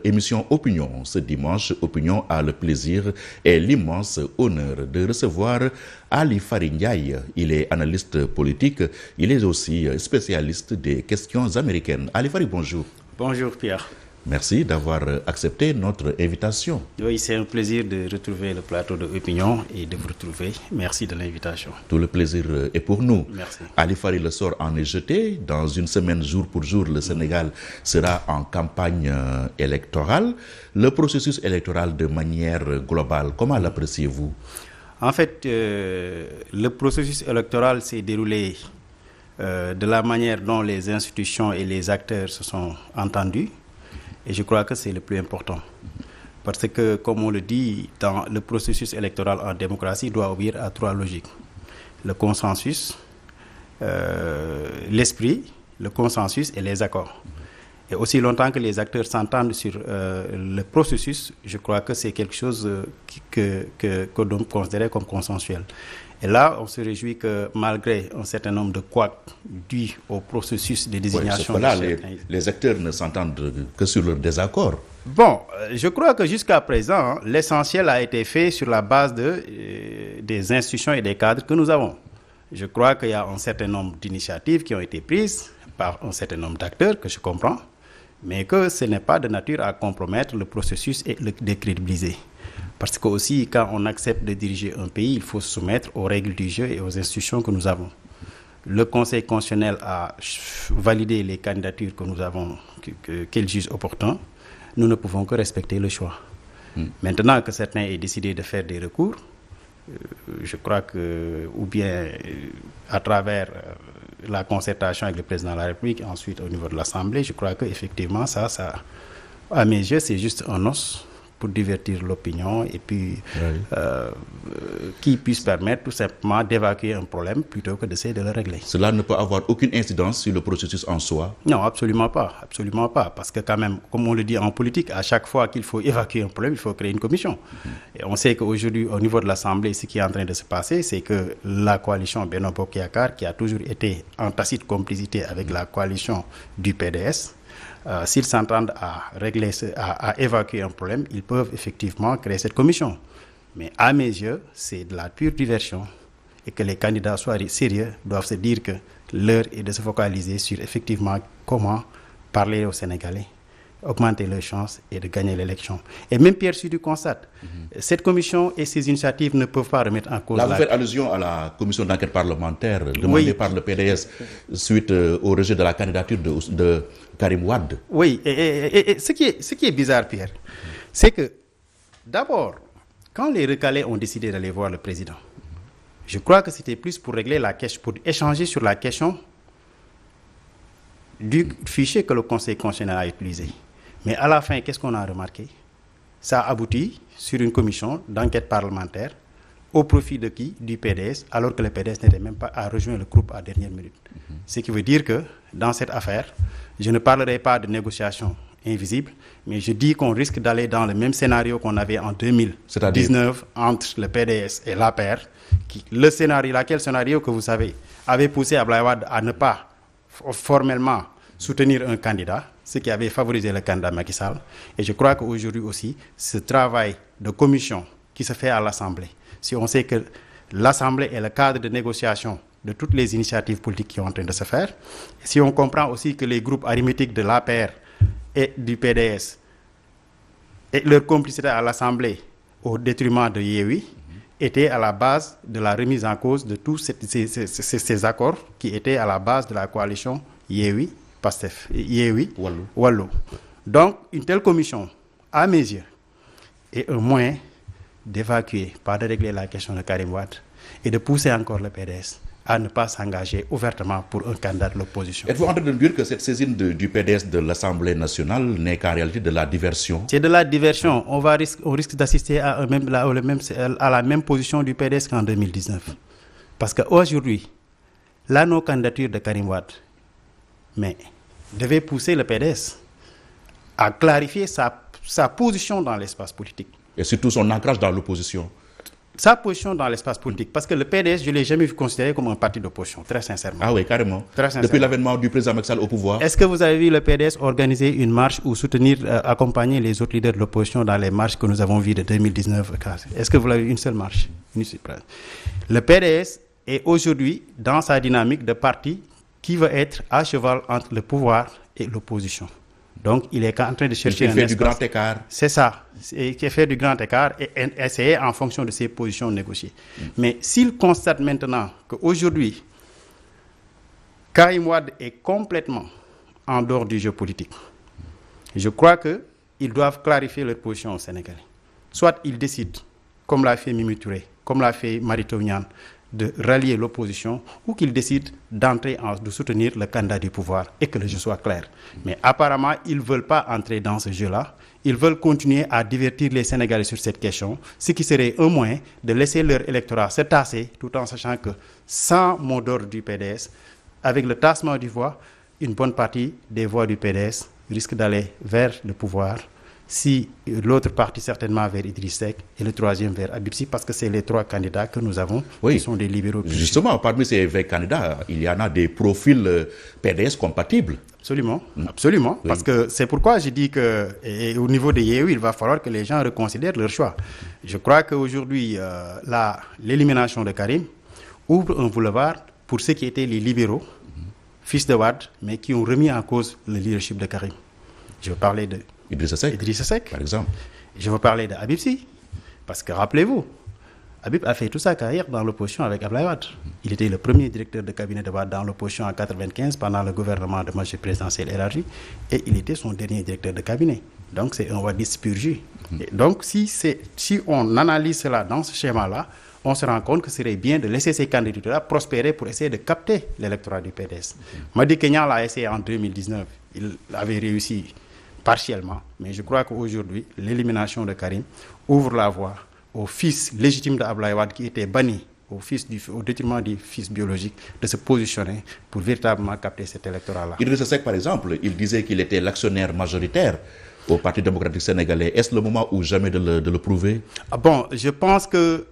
Émission Opinion. Ce dimanche, Opinion a le plaisir et l'immense honneur de recevoir Ali Fary Ndiaye. Il est analyste politique, il est aussi spécialiste des questions américaines. Ali Fary, bonjour. Bonjour Pierre. Merci d'avoir accepté notre invitation. Oui, c'est un plaisir de retrouver le plateau de Opinion et de vous retrouver. Merci de l'invitation. Tout le plaisir est pour nous. Merci. Ali Fary, le sort en est jeté. Dans une semaine, jour pour jour, le Sénégal sera en campagne électorale. Le processus électoral de manière globale, comment l'appréciez-vous? En fait, le processus électoral s'est déroulé de la manière dont les institutions et les acteurs se sont entendus. Et je crois que c'est le plus important. Parce que, comme on le dit, dans le processus électoral en démocratie doit obéir à trois logiques. Le consensus, l'esprit, le consensus et les accords. Et aussi longtemps que les acteurs s'entendent sur le processus, je crois que c'est quelque chose que l'on considère comme consensuel. Et là, on se réjouit que malgré un certain nombre de couacs dus au processus de désignation... Oui, là, les acteurs ne s'entendent que sur leur désaccord. Bon, je crois que jusqu'à présent, l'essentiel a été fait sur la base des institutions et des cadres que nous avons. Je crois qu'il y a un certain nombre d'initiatives qui ont été prises par un certain nombre d'acteurs, que je comprends, mais que ce n'est pas de nature à compromettre le processus et le décrédibiliser. Parce que aussi, quand on accepte de diriger un pays, il faut se soumettre aux règles du jeu et aux institutions que nous avons. Le Conseil constitutionnel a validé les candidatures que nous avons, qu'il juge opportun. Nous ne pouvons que respecter le choix. Maintenant que certains aient décidé de faire des recours, je crois que, ou bien à travers la concertation avec le président de la République, ensuite au niveau de l'Assemblée, je crois qu'effectivement, ça, à mes yeux, c'est juste un os pour divertir l'opinion et puis qui puisse permettre tout simplement d'évacuer un problème plutôt que d'essayer de le régler. Cela ne peut avoir aucune incidence sur le processus en soi? Non, absolument pas, parce que quand même, comme on le dit en politique, à chaque fois qu'il faut évacuer un problème, il faut créer une commission. Et on sait qu'aujourd'hui, au niveau de l'Assemblée, ce qui est en train de se passer, c'est que la coalition Benno Bokk Yakaar, qui a toujours été en tacite complicité avec la coalition du PDS, s'ils s'entendent à régler, à évacuer un problème, ils peuvent effectivement créer cette commission. Mais à mes yeux, c'est de la pure diversion et que les candidats soient sérieux doivent se dire que l'heure est de se focaliser sur effectivement comment parler aux Sénégalais, augmenter leurs chances et de gagner l'élection. Et même Pierre Sudi constate, cette commission et ses initiatives ne peuvent pas remettre en cause... Là, vous faites allusion à la commission d'enquête parlementaire demandée par le PDS suite au rejet de la candidature de Karim Wade. Oui, et ce qui est bizarre, Pierre, c'est que d'abord, quand les recalés ont décidé d'aller voir le président, je crois que c'était plus pour régler la question, pour échanger sur la question du fichier que le Conseil constitutionnel a utilisé. Mais à la fin, qu'est-ce qu'on a remarqué? Ça a abouti sur une commission d'enquête parlementaire au profit de qui? Du PDS, alors que le PDS n'était même pas à rejoindre le groupe à dernière minute. Ce qui veut dire que dans cette affaire, je ne parlerai pas de négociations invisibles, mais je dis qu'on risque d'aller dans le même scénario qu'on avait en 2019 entre le PDS et l'APR. Laquelle scénario que vous savez avait poussé Abdoulaye Wade à ne pas formellement soutenir un candidat, ce qui avait favorisé le candidat Macky Sall. Et je crois qu'aujourd'hui aussi, ce travail de commission qui se fait à l'Assemblée, si on sait que l'Assemblée est le cadre de négociation de toutes les initiatives politiques qui sont en train de se faire, et si on comprend aussi que les groupes arithmétiques de l'APR et du PDS et leur complicité à l'Assemblée au détriment de Yewwi étaient à la base de la remise en cause de tous ces accords qui étaient à la base de la coalition Yewwi, Pastef, Yewwi, Wallu. Donc, une telle commission, à mes yeux, est un moyen d'évacuer, pas de régler la question de Karim Wade, et de pousser encore le PDS à ne pas s'engager ouvertement pour un candidat de l'opposition. Êtes-vous en train de dire que cette saisine du PDS de l'Assemblée nationale n'est qu'en réalité de la diversion? C'est de la diversion. On risque d'assister à la même position du PDS qu'en 2019. Parce qu'aujourd'hui, la non-candidature de Karim Wade devait pousser le PDS à clarifier sa position dans l'espace politique. Et surtout son ancrage dans l'opposition. sa position dans l'espace politique, parce que le PDS, je ne l'ai jamais vu considéré comme un parti d'opposition, très sincèrement. Ah oui, carrément. Très sincèrement. Depuis l'avènement du président Macky Sall au pouvoir. Est-ce que vous avez vu le PDS organiser une marche ou soutenir, accompagner les autres leaders de l'opposition dans les marches que nous avons vues de 2019? Est-ce que vous l'avez vu une seule marche? Le PDS est aujourd'hui dans sa dynamique de parti qui veut être à cheval entre le pouvoir et l'opposition. Donc, il est en train de chercher un espace. Du grand écart. C'est ça. Qui fait du grand écart et essayer en fonction de ses positions négocier. Mais s'il constate maintenant qu'aujourd'hui, Karim Wade est complètement en dehors du jeu politique, je crois qu'ils doivent clarifier leur position au Sénégalais. Soit ils décident, comme l'a fait Mimi Touré, comme l'a fait Mary Teuw Niane, de rallier l'opposition, ou qu'ils décident de soutenir le candidat du pouvoir et que le jeu soit clair. Mais apparemment, ils ne veulent pas entrer dans ce jeu-là. Ils veulent continuer à divertir les Sénégalais sur cette question, ce qui serait un moyen de laisser leur électorat se tasser, tout en sachant que sans mot d'ordre du PDS, avec le tassement du voix, une bonne partie des voix du PDS risque d'aller vers le pouvoir, si l'autre partie certainement vers Idriss Seck et le troisième vers Habib Sy, parce que c'est les trois candidats que nous avons qui sont des libéraux. Justement, parmi ces 20 candidats, il y en a des profils PDS compatibles. Absolument, absolument. Oui. Parce que c'est pourquoi je dis qu'au niveau des Yewwi, il va falloir que les gens reconsidèrent leur choix. Je crois qu'aujourd'hui, l'élimination de Karim ouvre un boulevard pour ceux qui étaient les libéraux, fils de Wade, mais qui ont remis en cause le leadership de Karim. Je veux parler de Idrissa Seck, par exemple. Je veux parler de Habib Sy, parce que rappelez-vous, Habib a fait toute sa carrière dans l'opposition avec Abdoulaye Wade. Il était le premier directeur de cabinet de Wade dans l'opposition en 1995 pendant le gouvernement de majorité présidentielle élargie, et il était son dernier directeur de cabinet. Donc c'est un wadiste pur jus. Donc si on analyse cela dans ce schéma-là, on se rend compte que ce serait bien de laisser ces candidatures-là prospérer pour essayer de capter l'électorat du PDS. Madické Niang l'a essayé en 2019. Il avait réussi partiellement. Mais je crois qu'aujourd'hui, l'élimination de Karim ouvre la voie au fils légitime d'Abdoulaye Wade qui était banni au détriment du fils biologique de se positionner pour véritablement capter cet électorat-là. Idrissa Seck, par exemple, il disait qu'il était l'actionnaire majoritaire au Parti démocratique sénégalais. Est-ce le moment ou jamais de le prouver? Bon, je pense que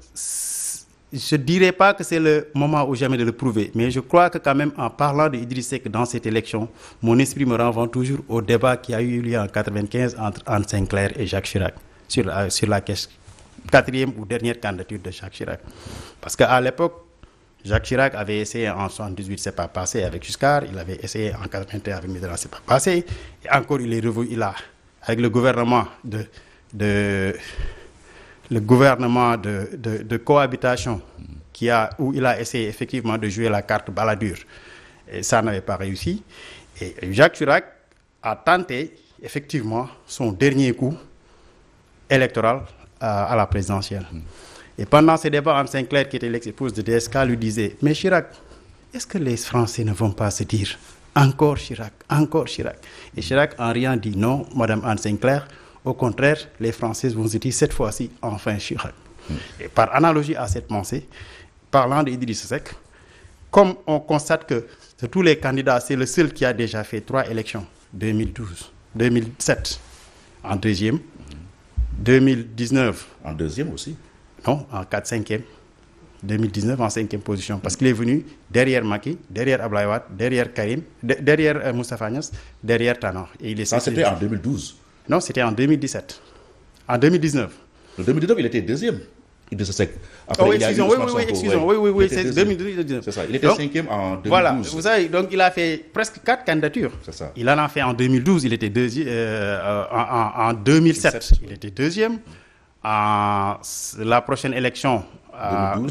je ne dirais pas que c'est le moment ou jamais de le prouver, mais je crois que quand même en parlant d'Idriss Seck dans cette élection, mon esprit me renvoie toujours au débat qui a eu lieu en 1995 entre Anne Sinclair et Jacques Chirac sur la quatrième ou dernière candidature de Jacques Chirac. Parce qu'à l'époque, Jacques Chirac avait essayé en 1978, c'est pas passé avec Giscard, il avait essayé en 1981 avec Mitterrand, c'est pas passé, et encore il est revenu là, avec le gouvernement de cohabitation où il a essayé effectivement de jouer la carte baladure. Et ça n'avait pas réussi. Et Jacques Chirac a tenté effectivement son dernier coup électoral à la présidentielle. Et pendant ces débats, Anne Sinclair, qui était l'ex-épouse de DSK, lui disait « Mais Chirac, est-ce que les Français ne vont pas se dire « Encore Chirac, encore Chirac ?» Et Chirac, en riant, dit « Non, Madame Anne Sinclair, au contraire, les Français vont se dire cette fois-ci, enfin Chirac. » Et par analogie à cette pensée, parlant d'Idriss Seck, comme on constate que de tous les candidats, c'est le seul qui a déjà fait 3 élections, 2012, 2007 en deuxième, 2019. En deuxième aussi? Non, en 4-5e. 2019 en 5e position, parce qu'il est venu derrière Macky, derrière Abdoulaye Wade, derrière Karim, derrière Moustapha Niasse, derrière Tanor. Ça, c'était en 2012? Non, c'était en 2017. En 2019. En 2019, il était deuxième. Idrissa Seck. Après, oui, c'est 2019. C'est ça, il était 5e en 2012. Voilà, vous savez, donc il a fait presque 4 candidatures. C'est ça. Il en a fait en 2012, il était deuxième. En 2007, il était deuxième. La prochaine élection,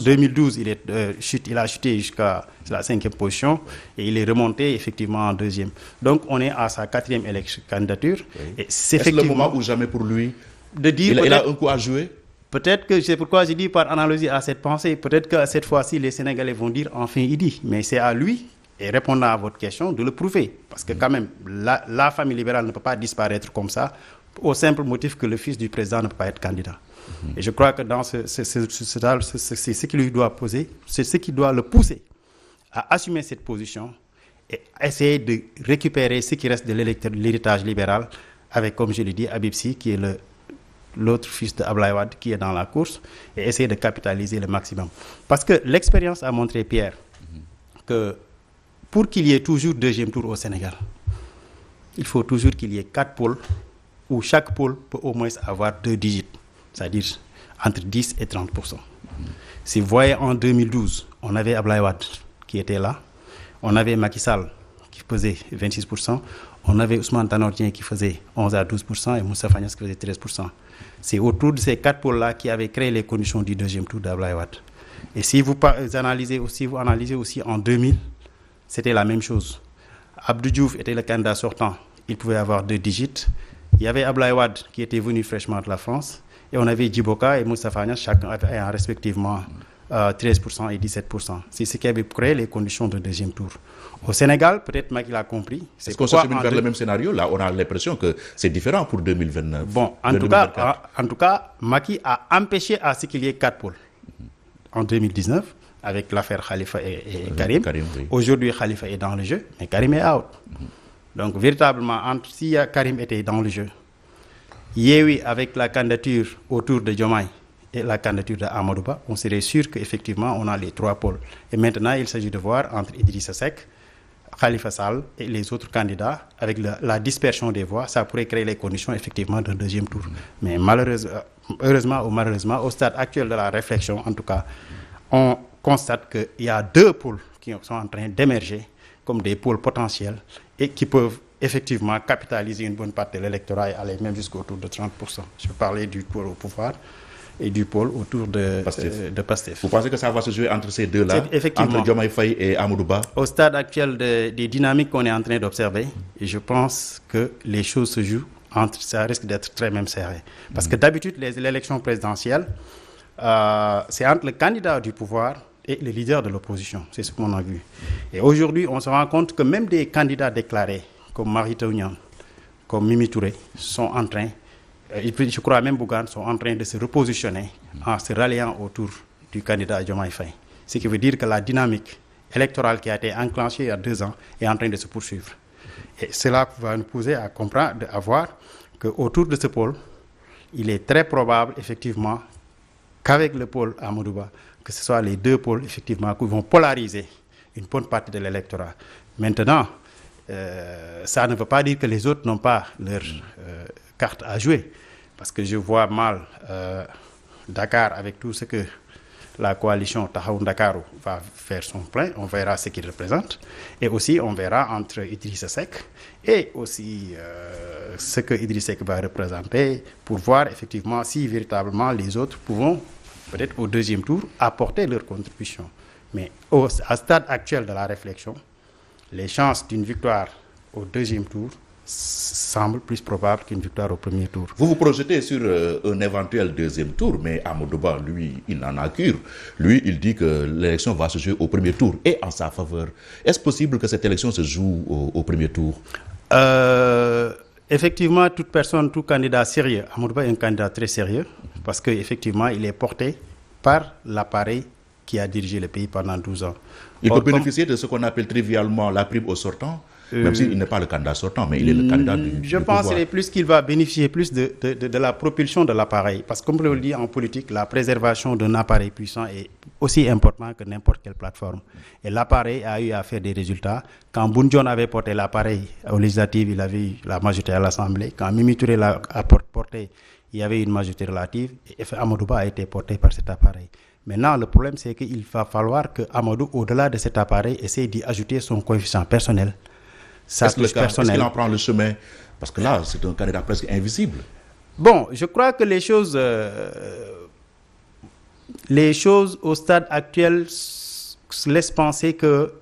2012 il a chuté jusqu'à la 5e position et il est remonté effectivement en deuxième. Donc on est à sa 4e candidature. Oui. Et Est-ce le moment ou jamais pour lui de dire il a un coup à jouer? Peut-être que c'est pourquoi j'ai dit par analogie à cette pensée, peut-être que cette fois-ci les Sénégalais vont dire enfin il dit, mais c'est à lui, et répondant à votre question, de le prouver. Parce que quand même, la famille libérale ne peut pas disparaître comme ça, au simple motif que le fils du président ne peut pas être candidat. Et je crois que dans c'est ce qui lui doit poser, c'est ce qui doit le pousser à assumer cette position et essayer de récupérer ce qui reste de l'héritage libéral avec, comme je l'ai dit, Habib Sy, qui est l'autre fils de Abdoulaye Wade qui est dans la course, et essayer de capitaliser le maximum. Parce que l'expérience a montré, Pierre, que pour qu'il y ait toujours deuxième tour au Sénégal, il faut toujours qu'il y ait 4 pôles, où chaque pôle peut au moins avoir 2 digits, c'est-à-dire entre 10 et 30%. Si vous voyez en 2012, on avait Abdoulaye Wade qui était là, on avait Macky Sall qui faisait 26%, on avait Ousmane Tanor Dieng qui faisait 11 à 12% et Moustapha Niasse qui faisait 13%. C'est autour de ces 4 pôles-là qui avaient créé les conditions du deuxième tour d'Abdoulaye Wade. Et si vous analysez aussi en 2000, c'était la même chose. Abdou Diouf était le candidat sortant, il pouvait avoir 2 digits. Il y avait Abdoulaye Wade qui était venu fraîchement de la France, et on avait Djiboka et Moustapha Niasse, chacun ayant respectivement 13% et 17%. C'est ce qui avait créé les conditions de deuxième tour. Au Sénégal, peut-être Macky l'a compris. Est-ce qu'on se chemine vers le même scénario? Là, on a l'impression que c'est différent pour 2029. Bon, en tout cas, Macky a empêché à ce qu'il y ait 4 pôles. En 2019, avec l'affaire Khalifa et Karim. Oui. Aujourd'hui, Khalifa est dans le jeu, mais Karim est out. Donc, véritablement, si Karim était dans le jeu, Yewwi, avec la candidature autour de Diomaye et la candidature de Amadou Ba, on serait sûr qu'effectivement, on a les 3 pôles. Et maintenant, il s'agit de voir entre Idrissa Seck, Khalifa Sall et les autres candidats, avec la dispersion des voix, ça pourrait créer les conditions effectivement d'un deuxième tour. Mais heureusement ou malheureusement, au stade actuel de la réflexion, en tout cas, on constate qu'il y a 2 pôles qui sont en train d'émerger comme des pôles potentiels et qui peuvent effectivement capitaliser une bonne partie de l'électorat et aller même jusqu'autour de 30%. Je parlais du pôle au pouvoir et du pôle autour de Pastef. Vous pensez que ça va se jouer entre ces deux-là, entre Diomaye Faye et Amadou Ba? Au stade actuel des dynamiques qu'on est en train d'observer, et je pense que les choses se jouent ça risque d'être très même serré. Parce que d'habitude, l'élection présidentielle, c'est entre le candidat du pouvoir et le leader de l'opposition. C'est ce qu'on a vu. Et aujourd'hui, on se rend compte que même des candidats déclarés, comme Mary Teuw Niane, comme Mimi Touré, sont en train, je crois même Bougane, sont en train de se repositionner en se ralliant autour du candidat Diomaye Faye. Ce qui veut dire que la dynamique électorale qui a été enclenchée il y a 2 ans est en train de se poursuivre. Et cela va nous pousser à comprendre, à voir qu'autour de ce pôle, il est très probable, effectivement, qu'avec le pôle Amadou Ba, que ce soit les 2 pôles, effectivement, qui vont polariser une bonne partie de l'électorat. Maintenant, ça ne veut pas dire que les autres n'ont pas leur carte à jouer. Parce que je vois mal Dakar avec tout ce que la coalition Taxawu Ndakaaru va faire son plein. On verra ce qu'il représente. Et aussi, on verra entre Idrissa Seck et aussi ce que Idrissa Seck va représenter pour voir effectivement si véritablement les autres pourront, peut-être au deuxième tour, apporter leur contribution. Mais à stade actuel de la réflexion, les chances d'une victoire au deuxième tour semblent plus probables qu'une victoire au premier tour. Vous vous projetez sur un éventuel deuxième tour, mais Amadou Ba, lui, il en a cure. Lui, il dit que l'élection va se jouer au premier tour et en sa faveur. Est-ce possible que cette élection se joue au premier tour? Effectivement, toute personne, tout candidat sérieux, Amadou Ba est un candidat très sérieux, parce qu'effectivement, il est porté par l'appareil qui a dirigé le pays pendant 12 ans. Il peut bénéficier de ce qu'on appelle trivialement la prime au sortant, même s'il n'est pas le candidat sortant, mais il est le candidat du pouvoir. Je pense plus qu'il va bénéficier plus de la propulsion de l'appareil. Parce que comme on le dit en politique, la préservation d'un appareil puissant est aussi importante que n'importe quelle plateforme. Et l'appareil a eu à faire des résultats. Quand Boun Dionne avait porté l'appareil aux législatives, il avait eu la majorité à l'Assemblée. Quand Mimi Touré l'a porté, il y avait une majorité relative. Et Amadou Ba a été porté par cet appareil. Maintenant, le problème, c'est qu'il va falloir que Amadou, au-delà de cet appareil, essaie d'y ajouter son coefficient personnel. Est-ce qu'il en prend le chemin? Parce que là, c'est un candidat presque invisible. Bon, je crois que les choses au stade actuel laissent penser que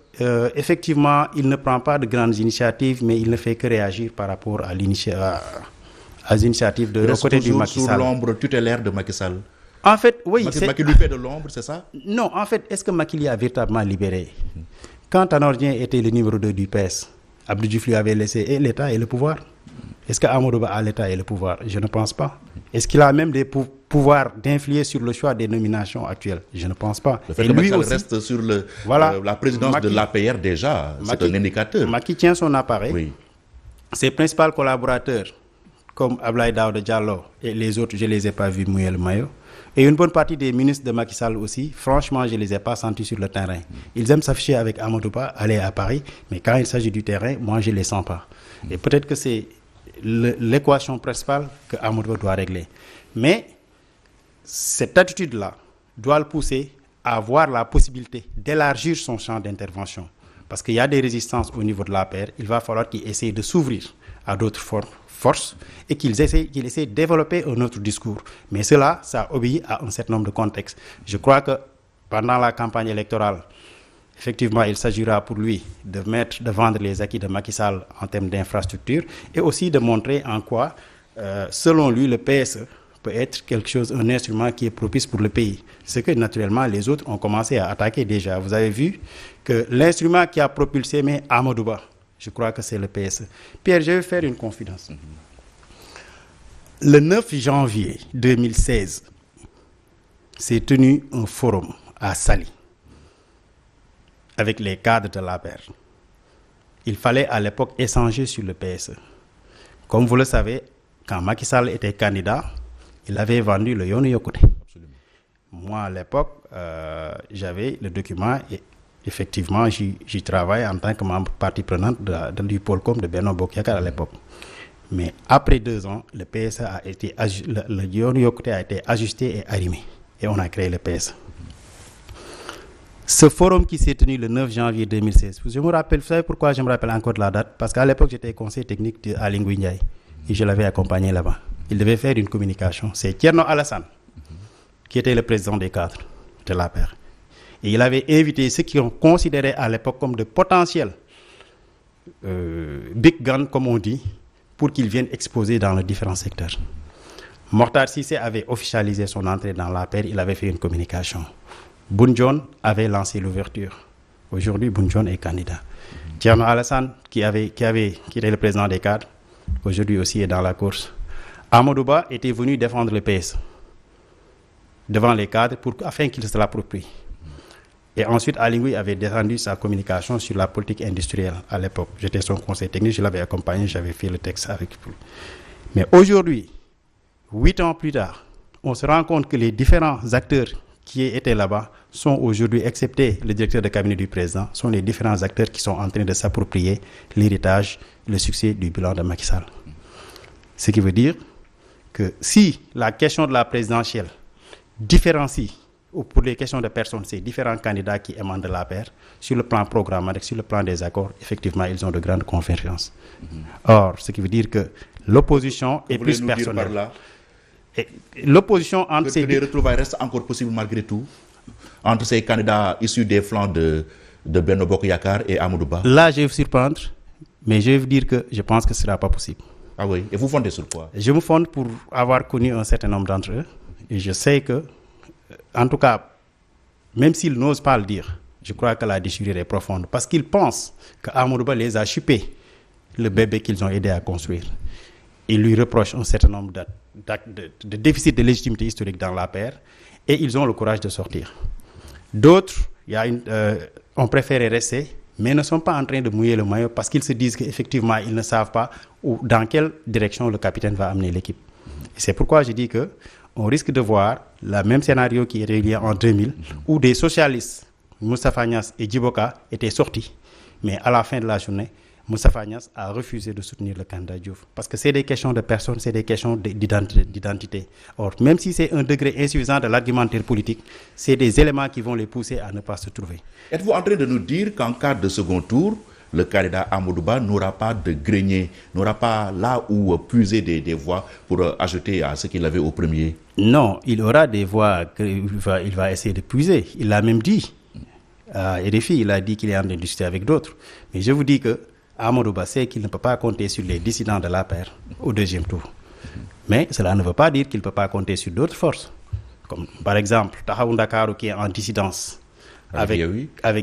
effectivement, il ne prend pas de grandes initiatives, mais il ne fait que réagir par rapport à les initiatives de côté du Macky Sall. Sous l'ombre tutélaire de Macky Sall. En fait, oui. Macky lui fait de l'ombre, c'est ça? Non, en fait, est-ce que Macky l'y a véritablement libéré? Quand Tanor Dieng était le numéro 2 du PS, Abdou Diouf lui avait laissé et l'État et le pouvoir. Est-ce qu'Amadou Ba a l'État et le pouvoir? Je ne pense pas. Est-ce qu'il a même des pouvoirs d'influer sur le choix des nominations actuelles? Je ne pense pas. Le fait que Macky reste sur la présidence de l'APR déjà, c'est un indicateur. Macky tient son appareil. Oui. Ses principaux collaborateurs, comme Abdoulaye Daouda Diallo et les autres, je ne les ai pas vus mouiller le maillot. Et une bonne partie des ministres de Macky Sall aussi, franchement, je ne les ai pas sentis sur le terrain. Ils aiment s'afficher avec Amadou Ba, aller à Paris, mais quand il s'agit du terrain, moi, je ne les sens pas. Et peut-être que c'est l'équation principale que Amadou Ba doit régler. Mais cette attitude-là doit le pousser à avoir la possibilité d'élargir son champ d'intervention. Parce qu'il y a des résistances au niveau de l'APR, il va falloir qu'il essaie de s'ouvrir à d'autres forces et qu'il essaie de développer un autre discours. Mais cela, ça obéit à un certain nombre de contextes. Je crois que pendant la campagne électorale, effectivement, il s'agira pour lui de vendre les acquis de Macky Sall en termes d'infrastructure et aussi de montrer en quoi, selon lui, le PSE peut être quelque chose, un instrument qui est propice pour le pays. Ce que naturellement les autres ont commencé à attaquer déjà. Vous avez vu que l'instrument qui a propulsé Amadou Ba, je crois que c'est le PSE. Pierre, je vais faire une confidence. Le 9 janvier 2016, s'est tenu un forum à Saly avec les cadres de l'APR. Il fallait à l'époque échanger sur le PSE. Comme vous le savez, quand Macky Sall était candidat, il avait vendu le Yoonu Yokkute. Moi, à l'époque, j'avais le document et effectivement, j'y travaille en tant que membre partie prenante du Polcom de Benno Bokk Yakaar à l'époque. Mais après 2 ans, le PSE a été le Yoonu Yokkute a été ajusté et arrimé. Et on a créé le PSE. Ce forum qui s'est tenu le 9 janvier 2016, je me rappelle, vous savez pourquoi je me rappelle encore de la date? Parce qu'à l'époque, j'étais conseiller technique de Aly Ngouille Ndiaye et je l'avais accompagné là-bas. Il devait faire une communication. C'est Thierno Alassane qui était le président des cadres de l'APR. Et il avait invité ceux qui ont considéré à l'époque comme de potentiels big guns, comme on dit, pour qu'ils viennent exposer dans les différents secteurs. Mokhtar Cissé avait officialisé son entrée dans l'APR, il avait fait une communication. Boun Dionne avait lancé l'ouverture. Aujourd'hui, Boun Dionne est candidat. Thierno Alassane, qui était le président des cadres, aujourd'hui aussi est dans la course. Amadou Ba était venu défendre le PS devant les cadres afin qu'ils se l'approprient. Et ensuite, Aly Ngouille avait défendu sa communication sur la politique industrielle à l'époque. J'étais son conseiller technique, je l'avais accompagné, j'avais fait le texte avec lui. Mais aujourd'hui, 8 ans plus tard, on se rend compte que les différents acteurs qui étaient là-bas sont aujourd'hui, excepté le directeur de cabinet du président, sont les différents acteurs qui sont en train de s'approprier l'héritage, le succès du bilan de Macky Sall. Ce qui veut dire que si la question de la présidentielle différencie, ou pour les questions de personnes, c'est différents candidats qui émanent de l'APR, sur le plan programmatique, sur le plan des accords, effectivement, ils ont de grandes convergences. Or, ce qui veut dire que l'opposition est plus personnelle. Et l'opposition entre ces... Les retrouvailles restent encore possibles malgré tout entre ces candidats issus des flancs de Benno Bokk Yakaar et Amadou Ba. Là, je vais vous surprendre, mais je vais vous dire que je pense que ce ne sera pas possible. Ah oui, et vous fondez sur quoi? Je me fonde pour avoir connu un certain nombre d'entre eux. Et je sais que, en tout cas, même s'ils n'osent pas le dire, je crois que la déchirure est profonde. Parce qu'ils pensent qu'Amadou Ba les a chupés le bébé qu'ils ont aidé à construire. Ils lui reprochent un certain nombre de déficits de légitimité historique dans l'APR et ils ont le courage de sortir. D'autres ont préféré rester, mais ne sont pas en train de mouiller le maillot parce qu'ils se disent qu'effectivement, ils ne savent pas dans quelle direction le capitaine va amener l'équipe. Et c'est pourquoi je dis qu'on risque de voir le même scénario qui était lié en 2000, où des socialistes, Moustapha Niasse et Djiboka, étaient sortis. Mais à la fin de la journée, Moustapha Niasse a refusé de soutenir le candidat Diouf. Parce que c'est des questions de personnes, c'est des questions d'identité. Or, même si c'est un degré insuffisant de l'argumentaire politique, c'est des éléments qui vont les pousser à ne pas se trouver. Êtes-vous en train de nous dire qu'en cas de second tour, le candidat Amadou Ba n'aura pas de grenier, n'aura pas là où puiser des voix pour ajouter à ce qu'il avait au premier? Non, il aura des voix qu'il va essayer de puiser. Il l'a même dit. RFI, il a dit qu'il est en train de discuter avec d'autres. Mais je vous dis que Amadou Ba sait qu'il ne peut pas compter sur les dissidents de l'APR au deuxième tour. Mais cela ne veut pas dire qu'il ne peut pas compter sur d'autres forces. Comme par exemple, Tahaou Ndakaaru qui est en dissidence avec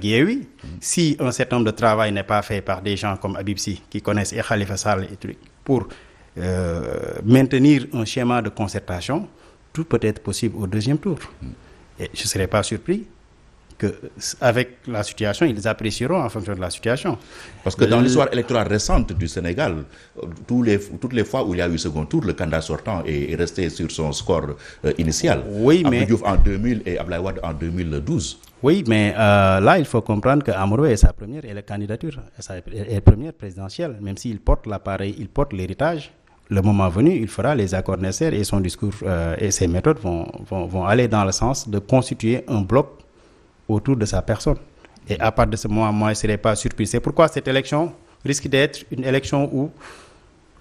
Yewwi. Si un certain nombre de travail n'est pas fait par des gens comme Habib Sy qui connaissent et Khalifa Sall et tout, pour maintenir un schéma de concertation, tout peut être possible au deuxième tour. Et je ne serais pas surpris qu'avec la situation, ils apprécieront en fonction de la situation. Parce que dans l'histoire électorale récente du Sénégal, toutes les fois où il y a eu second tour, le candidat sortant est resté sur son score initial. Oui, mais... Abdou Diouf en 2000 et Abdoulaye Wade en 2012. Oui, mais là, il faut comprendre qu'Amadou est sa première candidature, sa première présidentielle. Même s'il porte l'appareil, il porte l'héritage. Le moment venu, il fera les accords nécessaires et son discours et ses méthodes vont aller dans le sens de constituer un bloc autour de sa personne. Et à partir de ce moment, moi, je ne serais pas surpris. C'est pourquoi cette élection risque d'être une élection où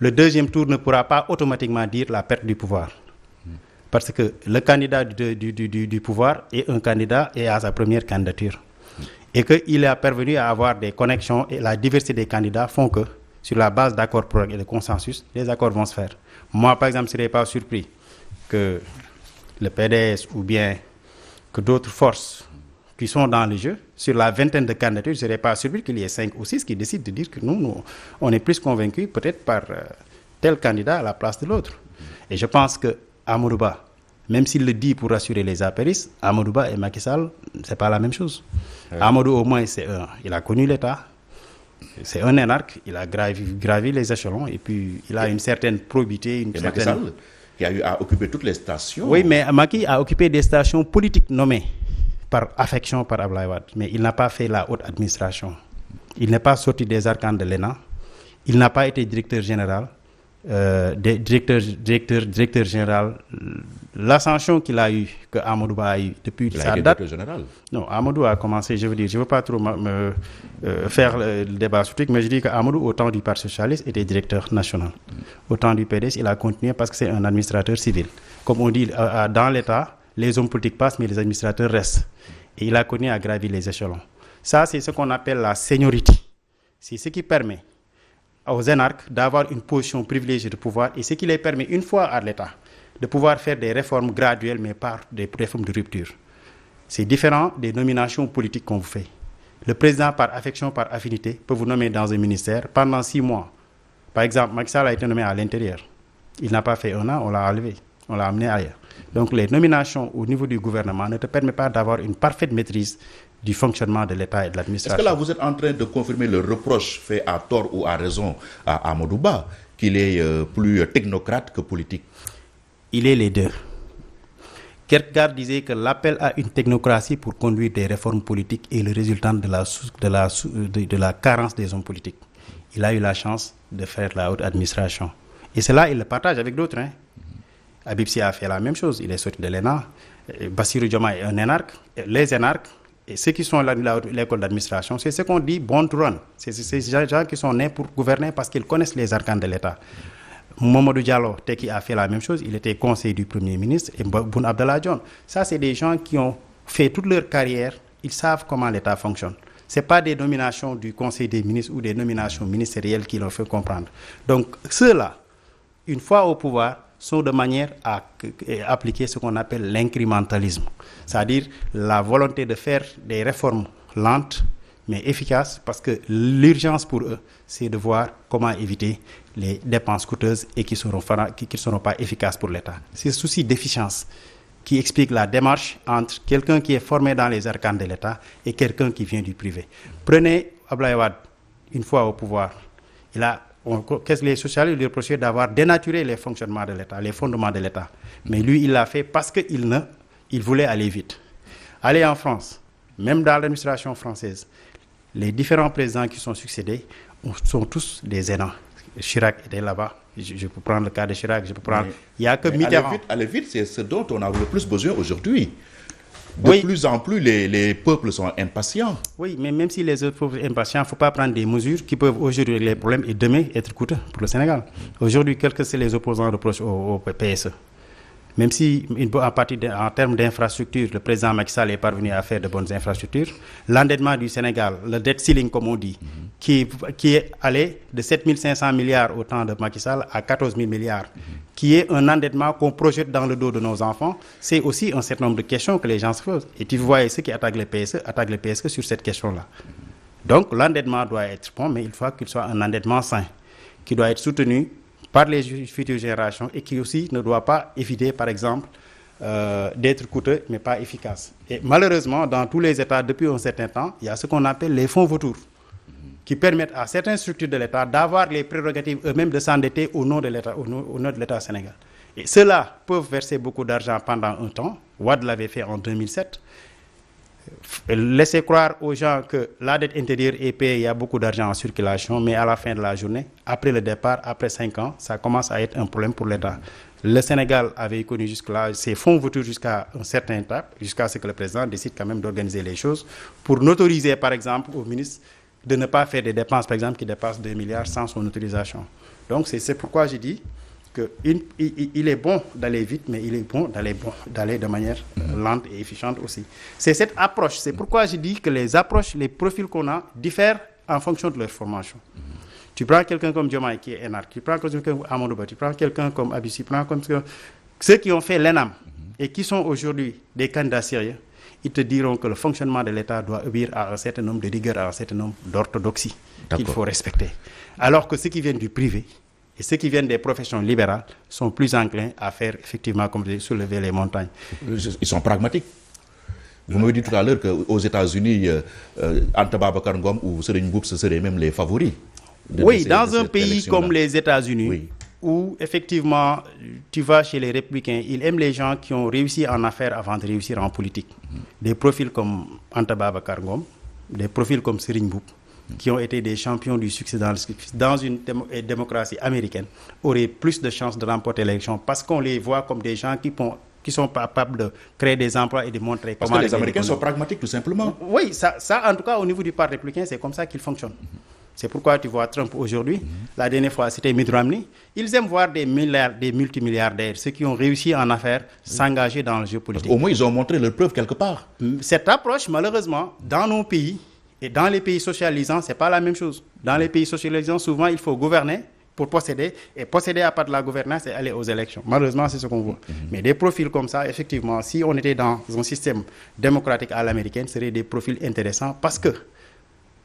le deuxième tour ne pourra pas automatiquement dire la perte du pouvoir. Parce que le candidat du pouvoir est un candidat et à sa première candidature. Et qu'il est parvenu à avoir des connexions et la diversité des candidats font que, sur la base d'accords et de consensus, les accords vont se faire. Moi, par exemple, je ne serais pas surpris que le PDS ou bien que d'autres forces qui sont dans le jeu, sur la vingtaine de candidatures, je ne serais pas surpris qu'il y ait 5 ou 6 qui décident de dire que nous on est plus convaincus peut-être par tel candidat à la place de l'autre. Et je pense que Amadou Ba, même s'il le dit pour rassurer les apéristes, Amadou Ba et Macky Sall, ce n'est pas la même chose. Amadou, au moins, il a connu l'État. C'est un énarque, il a gravi les échelons et puis il a une certaine probité. Macky Sall, qui a eu à occuper toutes les stations. Oui, mais Macky a occupé des stations politiques nommées par affection par Abdoulaye Wade, mais il n'a pas fait la haute administration. Il n'est pas sorti des arcanes de l'ENA. Il n'a pas été directeur général. Directeur général, l'ascension qu'il a eu, que Amadou Ba a eu depuis sa date. Général. Non, Amadou a commencé, je veux dire, je ne veux pas trop faire le débat sur truc, mais je dis qu'Amadou, au temps du Parti Socialiste, était directeur national. Au temps du PDS, il a continué parce que c'est un administrateur civil. Comme on dit, dans l'État, les hommes politiques passent, mais les administrateurs restent. Et il a continué à gravir les échelons. Ça, c'est ce qu'on appelle la seniorité. C'est ce qui permet aux énarques d'avoir une position privilégiée de pouvoir et ce qui les permet, une fois à l'État, de pouvoir faire des réformes graduelles, mais pas des réformes de rupture. C'est différent des nominations politiques qu'on vous fait. Le président, par affection, par affinité, peut vous nommer dans un ministère pendant 6 mois. Par exemple, Macky Sall a été nommé à l'intérieur. Il n'a pas fait 1 an, on l'a enlevé, on l'a amené ailleurs. Donc les nominations au niveau du gouvernement ne te permettent pas d'avoir une parfaite maîtrise du fonctionnement de l'État et de l'administration. Est-ce que là, vous êtes en train de confirmer le reproche fait à tort ou à raison à Amadou Ba, qu'il est plus technocrate que politique? Il est les deux. Kierkegaard disait que l'appel à une technocratie pour conduire des réformes politiques est le résultat de la carence des hommes politiques. Il a eu la chance de faire la haute administration. Et cela, il le partage avec d'autres. Habib Sy a fait la même chose. Il est sorti de l'ENA. Bassirou Diomaye est un énarque. Les énarques, et ceux qui sont à l'école d'administration, c'est ce qu'on dit born to run. C'est ces gens qui sont nés pour gouverner parce qu'ils connaissent les arcanes de l'État. Mamadou Diallo, qui a fait la même chose, il était conseiller du Premier ministre, et Boun Abdallah Dionne. Ça, c'est des gens qui ont fait toute leur carrière, ils savent comment l'État fonctionne. Ce n'est pas des nominations du Conseil des ministres ou des nominations ministérielles qui leur font comprendre. Donc, ceux-là, une fois au pouvoir, sont de manière à appliquer ce qu'on appelle l'incrémentalisme, c'est-à-dire la volonté de faire des réformes lentes mais efficaces, parce que l'urgence pour eux, c'est de voir comment éviter les dépenses coûteuses et qui ne seront pas efficaces pour l'État. C'est ce souci d'efficience qui explique la démarche entre quelqu'un qui est formé dans les arcanes de l'État et quelqu'un qui vient du privé. Prenez Abdoulaye Wade, une fois au pouvoir, qu'est-ce que les socialistes lui reprochaient d'avoir dénaturé les fonctionnements de l'État, les fondements de l'État. Mais lui, il l'a fait parce qu'il voulait aller vite. Aller en France, même dans l'administration française, les différents présidents qui sont succédés sont tous des aînants. Chirac était là-bas. Je peux prendre le cas de Chirac. Il n'y a que Mitterrand. Aller vite, c'est ce dont on a le plus besoin aujourd'hui. De plus en plus, les peuples sont impatients. Oui, mais même si les autres peuples sont impatients, il ne faut pas prendre des mesures qui peuvent aujourd'hui régler les problèmes et demain être coûteux pour le Sénégal. Aujourd'hui, quels que soient les opposants reprochent au PSE. Même si, en termes d'infrastructures, le président Macky Sall est parvenu à faire de bonnes infrastructures, l'endettement du Sénégal, le debt ceiling comme on dit, qui est allé de 7 500 milliards au temps de Macky Sall à 14 000 milliards, qui est un endettement qu'on projette dans le dos de nos enfants, c'est aussi un certain nombre de questions que les gens se posent. Et tu vois, ceux qui attaquent le PSE sur cette question-là. Donc l'endettement doit être bon, mais il faut qu'il soit un endettement sain, qui doit être soutenu par les futures générations et qui aussi ne doit pas éviter, par exemple, d'être coûteux, mais pas efficace. Et malheureusement, dans tous les États, depuis un certain temps, il y a ce qu'on appelle les fonds vautours, qui permettent à certaines structures de l'État d'avoir les prérogatives eux-mêmes de s'endetter au nom de l'État, au nom de l'État sénégal. Et ceux-là peuvent verser beaucoup d'argent pendant un temps. Wade l'avait fait en 2007. Laisser croire aux gens que la dette intérieure est payée, il y a beaucoup d'argent en circulation, mais à la fin de la journée, après le départ, après 5 ans, ça commence à être un problème pour l'État. Le Sénégal avait connu jusque-là ses fonds vautours jusqu'à un certain étape, jusqu'à ce que le président décide quand même d'organiser les choses pour n'autoriser, par exemple, au ministre de ne pas faire des dépenses, par exemple, qui dépassent 2 milliards sans son autorisation. Donc, c'est pourquoi j'ai dit qu'il est bon d'aller vite, mais il est bon d'aller de manière lente et efficiente aussi. C'est cette approche. C'est pourquoi je dis que les approches, les profils qu'on a diffèrent en fonction de leur formation. Tu prends quelqu'un comme Diomaye qui est énarque, tu prends quelqu'un comme Amadou Ba, tu prends quelqu'un comme Abissi, tu prends comme ceux qui ont fait l'ENAM et qui sont aujourd'hui des candidats sérieux, ils te diront que le fonctionnement de l'État doit obéir à un certain nombre de rigueurs, à un certain nombre d'orthodoxies qu'il faut respecter. Alors que ceux qui viennent du privé et ceux qui viennent des professions libérales sont plus enclins à faire effectivement comme soulever les montagnes. Ils sont pragmatiques. Vous m'avez dit tout à l'heure qu'aux États-Unis, Anta Babacar Ngom ou Serigne Mboup, ce seraient même les favoris. Oui, dans un pays comme les États-Unis, oui, où effectivement tu vas chez les républicains, ils aiment les gens qui ont réussi en affaires avant de réussir en politique. Des profils comme Anta Babacar Ngom, des profils comme Serigne Mboup, qui ont été des champions du succès dans une démocratie américaine, auraient plus de chances de remporter l'élection parce qu'on les voit comme des gens qui sont capables de créer des emplois et de montrer parce comment... Parce que les Américains sont pragmatiques, tout simplement. Oui, ça en tout cas, au niveau du Parti républicain, c'est comme ça qu'il fonctionne. C'est pourquoi tu vois Trump aujourd'hui, la dernière fois c'était Mitt Romney, ils aiment voir des multimilliardaires, ceux qui ont réussi en affaires, s'engager dans le jeu politique. Au moins, ils ont montré leur preuve quelque part. Cette approche, malheureusement, dans nos pays, et dans les pays socialisants, ce n'est pas la même chose. Dans les pays socialisants, souvent, il faut gouverner pour posséder, et posséder à part de la gouvernance et aller aux élections. Malheureusement, c'est ce qu'on voit. Mais des profils comme ça, effectivement, si on était dans un système démocratique à l'américaine, ce seraient des profils intéressants parce que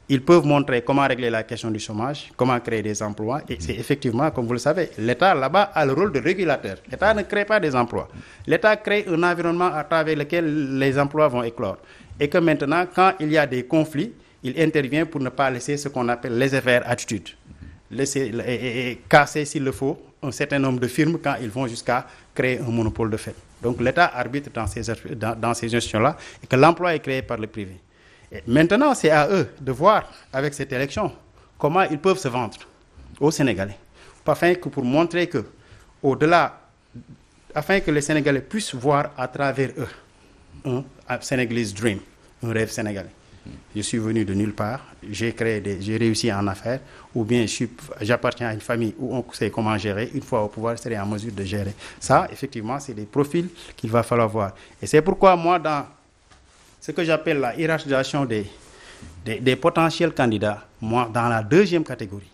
ils peuvent montrer comment régler la question du chômage, comment créer des emplois. Et c'est effectivement, comme vous le savez, l'État là-bas a le rôle de régulateur. L'État ne crée pas des emplois. L'État crée un environnement à travers lequel les emplois vont éclore. Et que maintenant, quand il y a des conflits, il intervient pour ne pas laisser ce qu'on appelle laisser-faire attitude. Laisser et casser, s'il le faut, un certain nombre de firmes quand ils vont jusqu'à créer un monopole de fait. Donc l'État arbitre dans ces gestions-là et que l'emploi est créé par le privé. Et maintenant, c'est à eux de voir avec cette élection comment ils peuvent se vendre aux Sénégalais. Afin que pour montrer que, au-delà, afin que les Sénégalais puissent voir à travers eux un Senegalese dream, un rêve sénégalais. Je suis venu de nulle part, j'ai réussi en affaires, ou bien j'appartiens à une famille où on sait comment gérer, une fois au pouvoir, je serai en mesure de gérer. Ça, effectivement, c'est des profils qu'il va falloir voir. Et c'est pourquoi moi, dans ce que j'appelle la hiérarchisation des potentiels candidats, moi, dans la deuxième catégorie,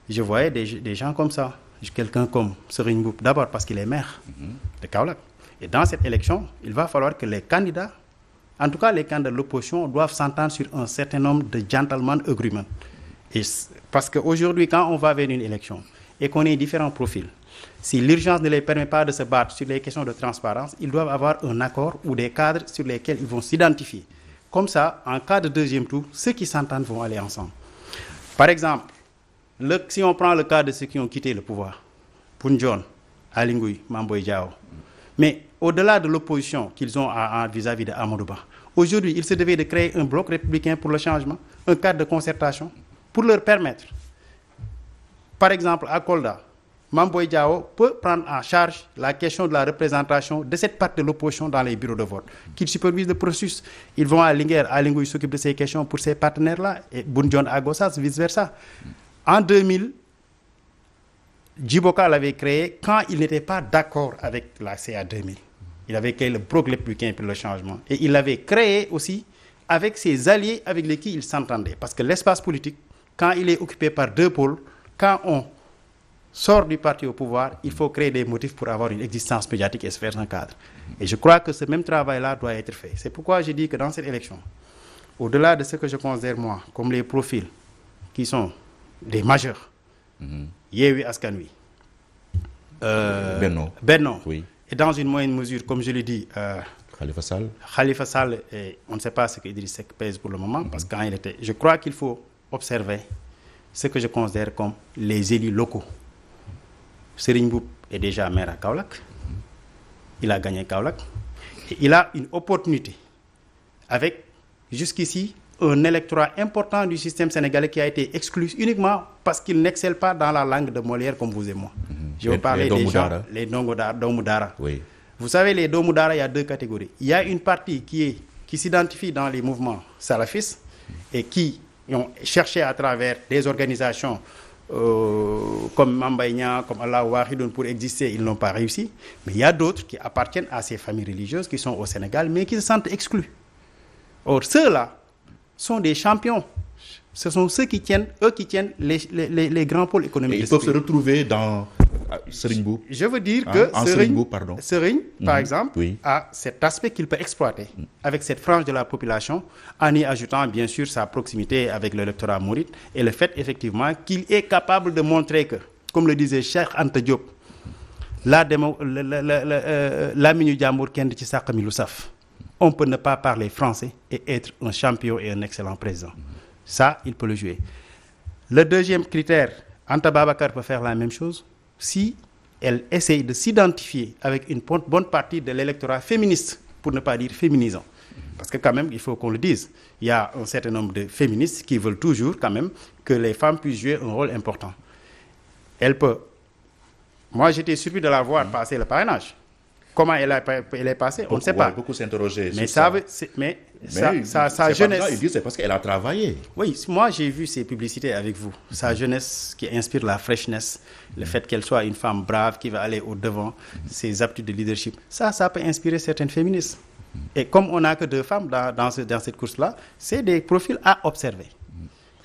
je voyais des gens comme ça. Quelqu'un comme Serigne Mboup, d'abord parce qu'il est maire de Kaolack. Et dans cette élection, il va falloir que les candidats, en tout cas les candidats de l'opposition, doivent s'entendre sur un certain nombre de gentleman agreements. Parce qu'aujourd'hui, quand on va vers une élection et qu'on ait différents profils, si l'urgence ne les permet pas de se battre sur les questions de transparence, ils doivent avoir un accord ou des cadres sur lesquels ils vont s'identifier. Comme ça, en cas de deuxième tour, ceux qui s'entendent vont aller ensemble. Par exemple, si on prend le cas de ceux qui ont quitté le pouvoir, Poundjon, Aly Ngouille, Mame Boye Diao, mais au-delà de l'opposition qu'ils ont vis-à-vis de Amadou Ba, aujourd'hui, il se devait de créer un bloc républicain pour le changement, un cadre de concertation, pour leur permettre, par exemple, à Kolda, Mame Boye Diao peut prendre en charge la question de la représentation de cette partie de l'opposition dans les bureaux de vote, qu'ils supervisent le processus. Ils vont à Linguère, Aly Ngouille s'occupe de ces questions pour ces partenaires-là, et Poundjon à Gossas, vice-versa. En 2000, Djiboka l'avait créé quand il n'était pas d'accord avec la CA 2000. Il avait créé le bloc républicain pour le changement. Et il l'avait créé aussi avec ses alliés avec lesquels il s'entendait. Parce que l'espace politique, quand il est occupé par deux pôles, quand on sort du parti au pouvoir, il faut créer des motifs pour avoir une existence médiatique et se faire un cadre. Et je crois que ce même travail-là doit être fait. C'est pourquoi je dis que dans cette élection, au-delà de ce que je considère moi comme les profils qui sont des majeurs, Yewwi Askan Wi, Benno, Benno oui, et dans une moindre mesure, comme je l'ai dit, Khalifa Sall, on ne sait pas ce qu'Idriss Seck pèse pour le moment, parce que quand il était... Je crois qu'il faut observer ce que je considère comme les élus locaux. Serigne Mboup est déjà maire à Kaolack. Il a gagné Kaolack. Et il a une opportunité avec, jusqu'ici, un électorat important du système sénégalais qui a été exclu uniquement parce qu'il n'excelle pas dans la langue de Molière comme vous et moi. Je vais parler des gens, les Domou Dara. Oui. Vous savez, les Domou Dara, il y a deux catégories. Il y a une partie qui s'identifie dans les mouvements salafistes et qui ont cherché à travers des organisations comme Mambaïna, comme Allah Wahidoun pour exister, ils n'ont pas réussi. Mais il y a d'autres qui appartiennent à ces familles religieuses qui sont au Sénégal, mais qui se sentent exclus. Or, ceux-là sont des champions. Ce sont eux qui tiennent les grands pôles économiques. Et ils peuvent se retrouver dans Serigne Mboup. Je veux dire que Serigne, par exemple, oui, a cet aspect qu'il peut exploiter avec cette frange de la population, en y ajoutant bien sûr sa proximité avec l'électorat mouride et le fait effectivement qu'il est capable de montrer que, comme le disait Cheikh Anta Diop, on peut ne pas parler français et être un champion et un excellent président. Ça, il peut le jouer. Le deuxième critère, Anta Babacar peut faire la même chose si elle essaye de s'identifier avec une bonne partie de l'électorat féministe, pour ne pas dire féminisant. Parce que quand même, il faut qu'on le dise, il y a un certain nombre de féministes qui veulent toujours quand même que les femmes puissent jouer un rôle important. Elle peut... Moi, j'étais surpris de la voir passer le parrainage. Comment elle est passée, on ne sait pas. Beaucoup s'interroger mais sur ça. Sa jeunesse... Ils disent c'est parce qu'elle a travaillé. Oui, moi j'ai vu ces publicités avec vous. Sa jeunesse qui inspire la freshness, le fait qu'elle soit une femme brave qui va aller au-devant, ses aptitudes de leadership. Ça peut inspirer certaines féministes. Et comme on n'a que 2 femmes dans cette course-là, c'est des profils à observer.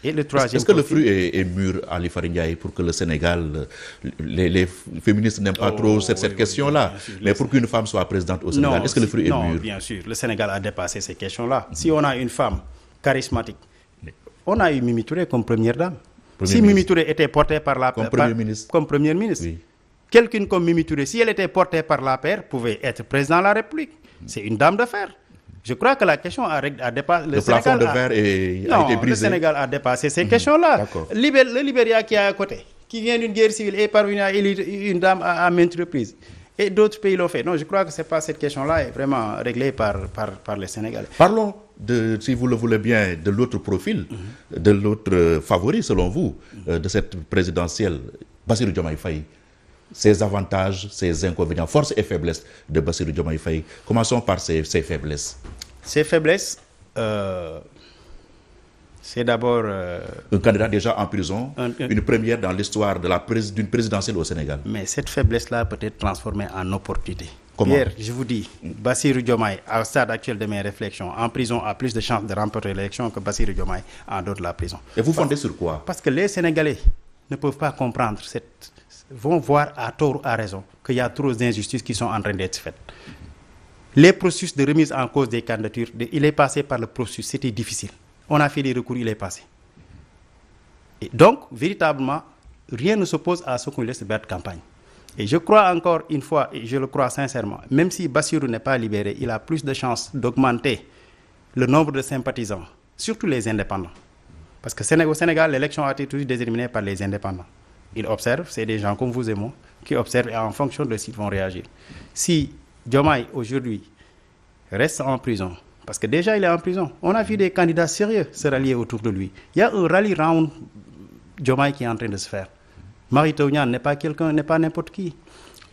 Et le troisième Est-ce que le fruit est mûr, Ali Farindiaï, pour que le Sénégal, les féministes n'aiment pas trop cette question-là, mais pour qu'une femme soit présidente au Sénégal, est-ce que le fruit est mûr? Non, bien sûr, le Sénégal a dépassé ces questions-là. Si on a une femme charismatique, on a eu Mimi Touré comme première dame. Si Mimi Touré était portée par la comme première ministre, oui. Quelqu'une comme Mimi Touré, si elle était portée par la paire, pouvait être président de la République. C'est une dame de fer. Je crois que la question a dépassé... Le plafond de verre a été brisé. Le Sénégal a dépassé ces questions-là. Le Libéria qui est à côté, qui vient d'une guerre civile, est parvenu à élire une dame à maintes reprises. Et d'autres pays l'ont fait. Non, je crois que cette question-là est vraiment réglée par les Sénégalais. Parlons, si vous le voulez bien, de l'autre profil, de l'autre favori, selon vous, de cette présidentielle, Bassirou Diomaye Faye. Ses avantages, ses inconvénients, forces et faiblesses de Bassirou Diomaye Faye. Commençons par ses faiblesses. Ses faiblesses, c'est d'abord... un candidat déjà en prison, une première dans l'histoire d'une présidentielle au Sénégal. Mais cette faiblesse-là peut être transformée en opportunité. Comment? Pierre, je vous dis, Bassirou Diomaye, au stade actuel de mes réflexions, en prison a plus de chances de remporter l'élection que Bassirou Diomaye en dehors de la prison. Et vous fondez sur quoi? Parce que les Sénégalais ne peuvent pas comprendre vont voir à tort ou à raison qu'il y a trop d'injustices qui sont en train d'être faites. Les processus de remise en cause des candidatures, il est passé par le processus, c'était difficile. On a fait des recours, il est passé. Et donc, véritablement, rien ne s'oppose à ce qu'on laisse de bête campagne. Et je crois encore une fois, et je le crois sincèrement, même si Bassirou n'est pas libéré, il a plus de chances d'augmenter le nombre de sympathisants, surtout les indépendants. Parce que au Sénégal, l'élection a été toujours déterminée par les indépendants. Ils observent, c'est des gens comme vous et moi qui observent et en fonction de ce qu'ils vont réagir. Si Diomaye aujourd'hui reste en prison, parce que déjà il est en prison, on a vu des candidats sérieux se rallier autour de lui. Il y a un rallye round Diomaye qui est en train de se faire. Mary Teuw Niane n'est pas quelqu'un, n'est pas n'importe qui.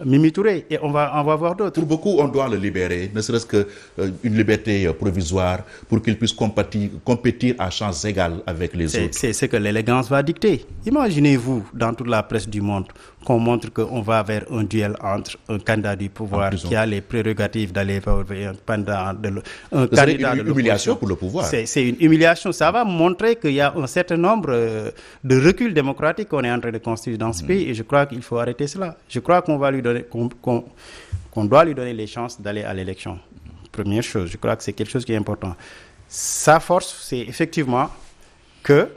Mimi Touré, et on va voir d'autres. Pour beaucoup, on doit le libérer, ne serait-ce qu'une liberté provisoire pour qu'il puisse compétir à chances égales avec les autres. C'est ce que l'élégance va dicter. Imaginez-vous, dans toute la presse du monde, qu'on montre qu'on va vers un duel entre un candidat du pouvoir qui a les prérogatives d'aller vers un candidat de l'opposition. C'est une humiliation pour le pouvoir. C'est une humiliation. Ça va montrer qu'il y a un certain nombre de reculs démocratiques qu'on est en train de construire dans ce pays, et je crois qu'il faut arrêter cela. Je crois qu'on va lui donner, qu'on doit lui donner les chances d'aller à l'élection. Première chose, je crois que c'est quelque chose qui est important. Sa force, c'est effectivement que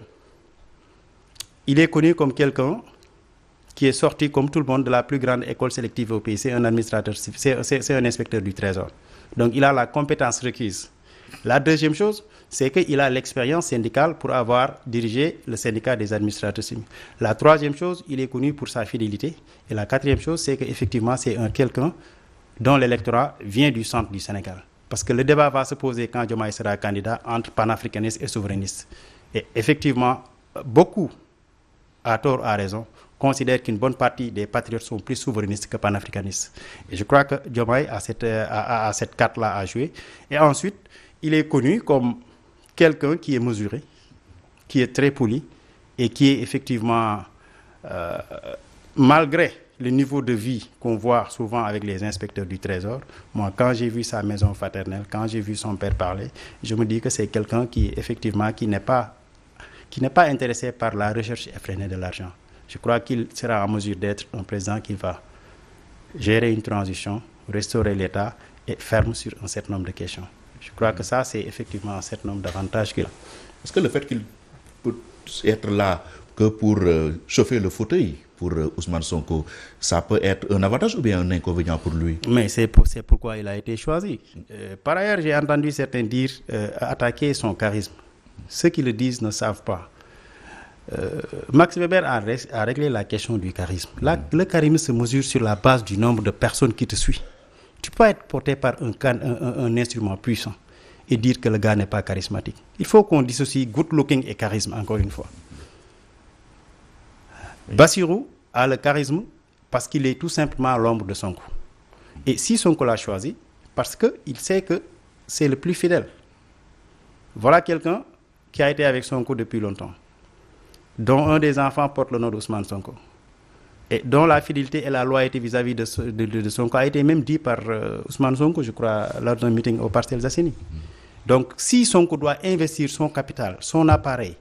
il est connu comme quelqu'un qui est sorti comme tout le monde de la plus grande école sélective au pays. C'est un administrateur, c'est un inspecteur du Trésor. Donc il a la compétence requise. La deuxième chose, c'est qu'il a l'expérience syndicale pour avoir dirigé le syndicat des administrateurs civiques. La troisième chose, il est connu pour sa fidélité. Et la quatrième chose, c'est qu'effectivement, c'est quelqu'un dont l'électorat vient du centre du Sénégal. Parce que le débat va se poser quand Diomaye sera candidat entre panafricanistes et souverainistes. Et effectivement, beaucoup, à tort ou à raison, considèrent qu'une bonne partie des patriotes sont plus souverainistes que panafricanistes. Et je crois que Diomaye a cette carte-là à jouer. Et ensuite, il est connu comme quelqu'un qui est mesuré, qui est très poli et qui est effectivement, malgré le niveau de vie qu'on voit souvent avec les inspecteurs du Trésor, moi, quand j'ai vu sa maison paternelle, quand j'ai vu son père parler, je me dis que c'est quelqu'un qui, effectivement, qui n'est pas intéressé par la recherche effrénée de l'argent. Je crois qu'il sera en mesure d'être un président qui va gérer une transition, restaurer l'État et ferme sur un certain nombre de questions. Je crois que ça, c'est effectivement un certain nombre d'avantages qu'il a. Est-ce que le fait qu'il peut être là que pour chauffer le fauteuil pour Ousmane Sonko, ça peut être un avantage ou bien un inconvénient pour lui? Mais c'est pourquoi il a été choisi. Par ailleurs, j'ai entendu certains dire attaquer son charisme. Ceux qui le disent ne savent pas. Max Weber a réglé la question du charisme. Le charisme se mesure sur la base du nombre de personnes qui te suivent. Tu peux être porté par un instrument puissant et dire que le gars n'est pas charismatique. Il faut qu'on dissocie good looking et charisme, encore une fois. Bassirou a le charisme parce qu'il est tout simplement l'ombre de Sonko. Et si Sonko l'a choisi, parce qu'il sait que c'est le plus fidèle. Voilà quelqu'un qui a été avec Sonko depuis longtemps, dont un des enfants porte le nom d'Ousmane Sonko, et dont la fidélité et la loyauté vis-à-vis de Sonko a été même dit par Ousmane Sonko, je crois, lors d'un meeting au Parcelles Assainies. Donc, si Sonko doit investir son capital, son appareil,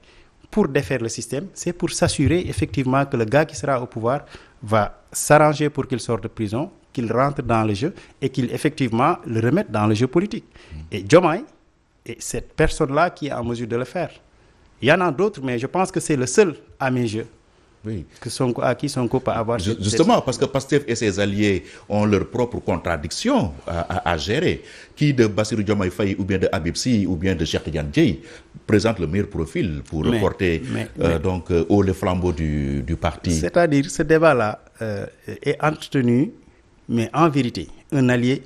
pour défaire le système, c'est pour s'assurer effectivement que le gars qui sera au pouvoir va s'arranger pour qu'il sorte de prison, qu'il rentre dans le jeu et qu'il effectivement le remette dans le jeu politique. Et Diomaye est cette personne-là qui est en mesure de le faire. Il y en a d'autres, mais je pense que c'est le seul à mes yeux à qui Sonko peut avoir... Justement, parce que Pastef et ses alliés ont leurs propres contradictions à gérer. Qui de Bassirou Diomaye Faye ou bien de Habib Sy ou bien de Cheikh Tidiane Dièye présente le meilleur profil pour porter haut le flambeau du parti? C'est-à-dire, ce débat-là est entretenu, mais en vérité, un allié,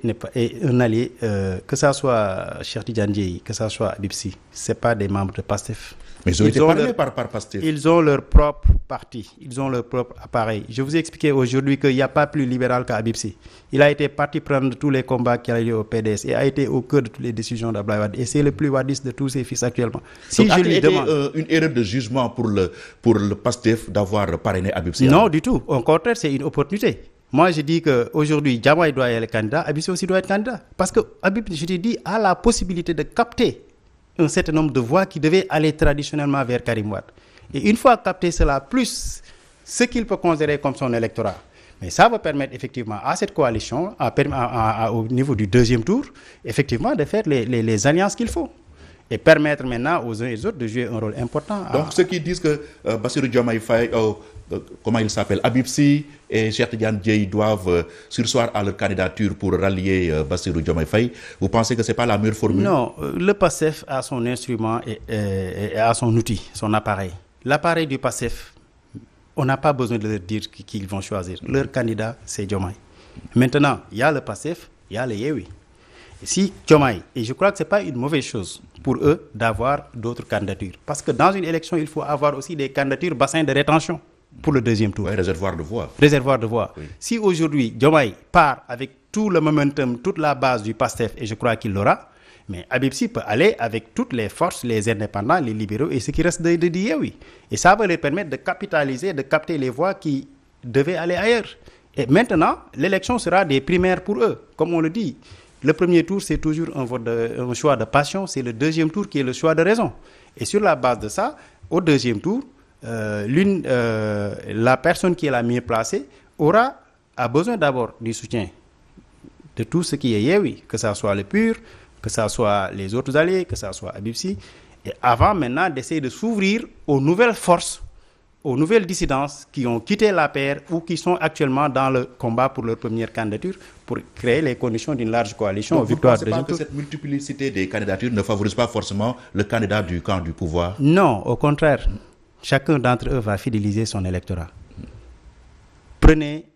que ça soit Cheikh Tidiane Dièye, que ça soit Habib Sy, ce n'est pas des membres de Pastef. Mais ils ont été parlés par Pastef. Ils ont leur propre parti, ils ont leur propre appareil. Je vous ai expliqué aujourd'hui qu'il n'y a pas plus libéral qu'Habib Sy. Il a été parti prendre tous les combats qu'il a eu au PDS et a été au cœur de toutes les décisions d'Abdoulaye Wade. Et c'est le plus wadiste de tous ses fils actuellement. Si donc, je lui demande une erreur de jugement pour le Pastef d'avoir parrainé Habib Sy? Non, du tout. Au contraire, c'est une opportunité. Moi, je dis qu'aujourd'hui, Diomaye doit être candidat, Habib Sy aussi doit être candidat. Parce que Habib, je te dis, a la possibilité de capter un certain nombre de voix qui devaient aller traditionnellement vers Karim Wade. Et une fois capté cela, plus ce qu'il peut considérer comme son électorat, mais ça va permettre effectivement à cette coalition, au niveau du deuxième tour, effectivement de faire les alliances qu'il faut. Et permettre maintenant aux uns et aux autres de jouer un rôle important. Donc ceux qui disent que Bassirou Diomaye Faye, comment il s'appelle, Habib Sy et Cheikh Tidiane Dièye doivent surseoir à leur candidature pour rallier Bassirou Diomaye Faye, vous pensez que ce n'est pas la meilleure formule? Non, le PASTEF a son instrument et a son outil, son appareil. L'appareil du PASTEF, on n'a pas besoin de leur dire qu'ils vont choisir. Leur candidat, c'est Diomaye. Maintenant, il y a le PASTEF, il y a le Yewwi. Si Diomaye, et je crois que ce n'est pas une mauvaise chose pour eux d'avoir d'autres candidatures. Parce que dans une élection, il faut avoir aussi des candidatures bassin de rétention pour le deuxième tour. Oui, réservoir de voix. Réservoir de voix. Oui. Si aujourd'hui, Diomaye part avec tout le momentum, toute la base du PASTEF, et je crois qu'il l'aura, mais Habib Sy peut aller avec toutes les forces, les indépendants, les libéraux et ce qui reste de Yewwi. Et ça va leur permettre de capitaliser, de capter les voix qui devaient aller ailleurs. Et maintenant, l'élection sera des primaires pour eux, comme on le dit. Le premier tour, c'est toujours un choix de passion. C'est le deuxième tour qui est le choix de raison. Et sur la base de ça, au deuxième tour, la personne qui est la mieux placée a besoin d'abord du soutien de tout ce qui est Yewwi, que ce soit le PUR, que ce soit les autres alliés, que ce soit Habib Sy, et avant maintenant d'essayer de s'ouvrir aux nouvelles forces aux nouvelles dissidences qui ont quitté l'APR ou qui sont actuellement dans le combat pour leur première candidature pour créer les conditions d'une large coalition aux victoires de deuxième tour. Cette multiplicité des candidatures ne favorise pas forcément le candidat du camp du pouvoir? Non, au contraire. Chacun d'entre eux va fidéliser son électorat. Prenez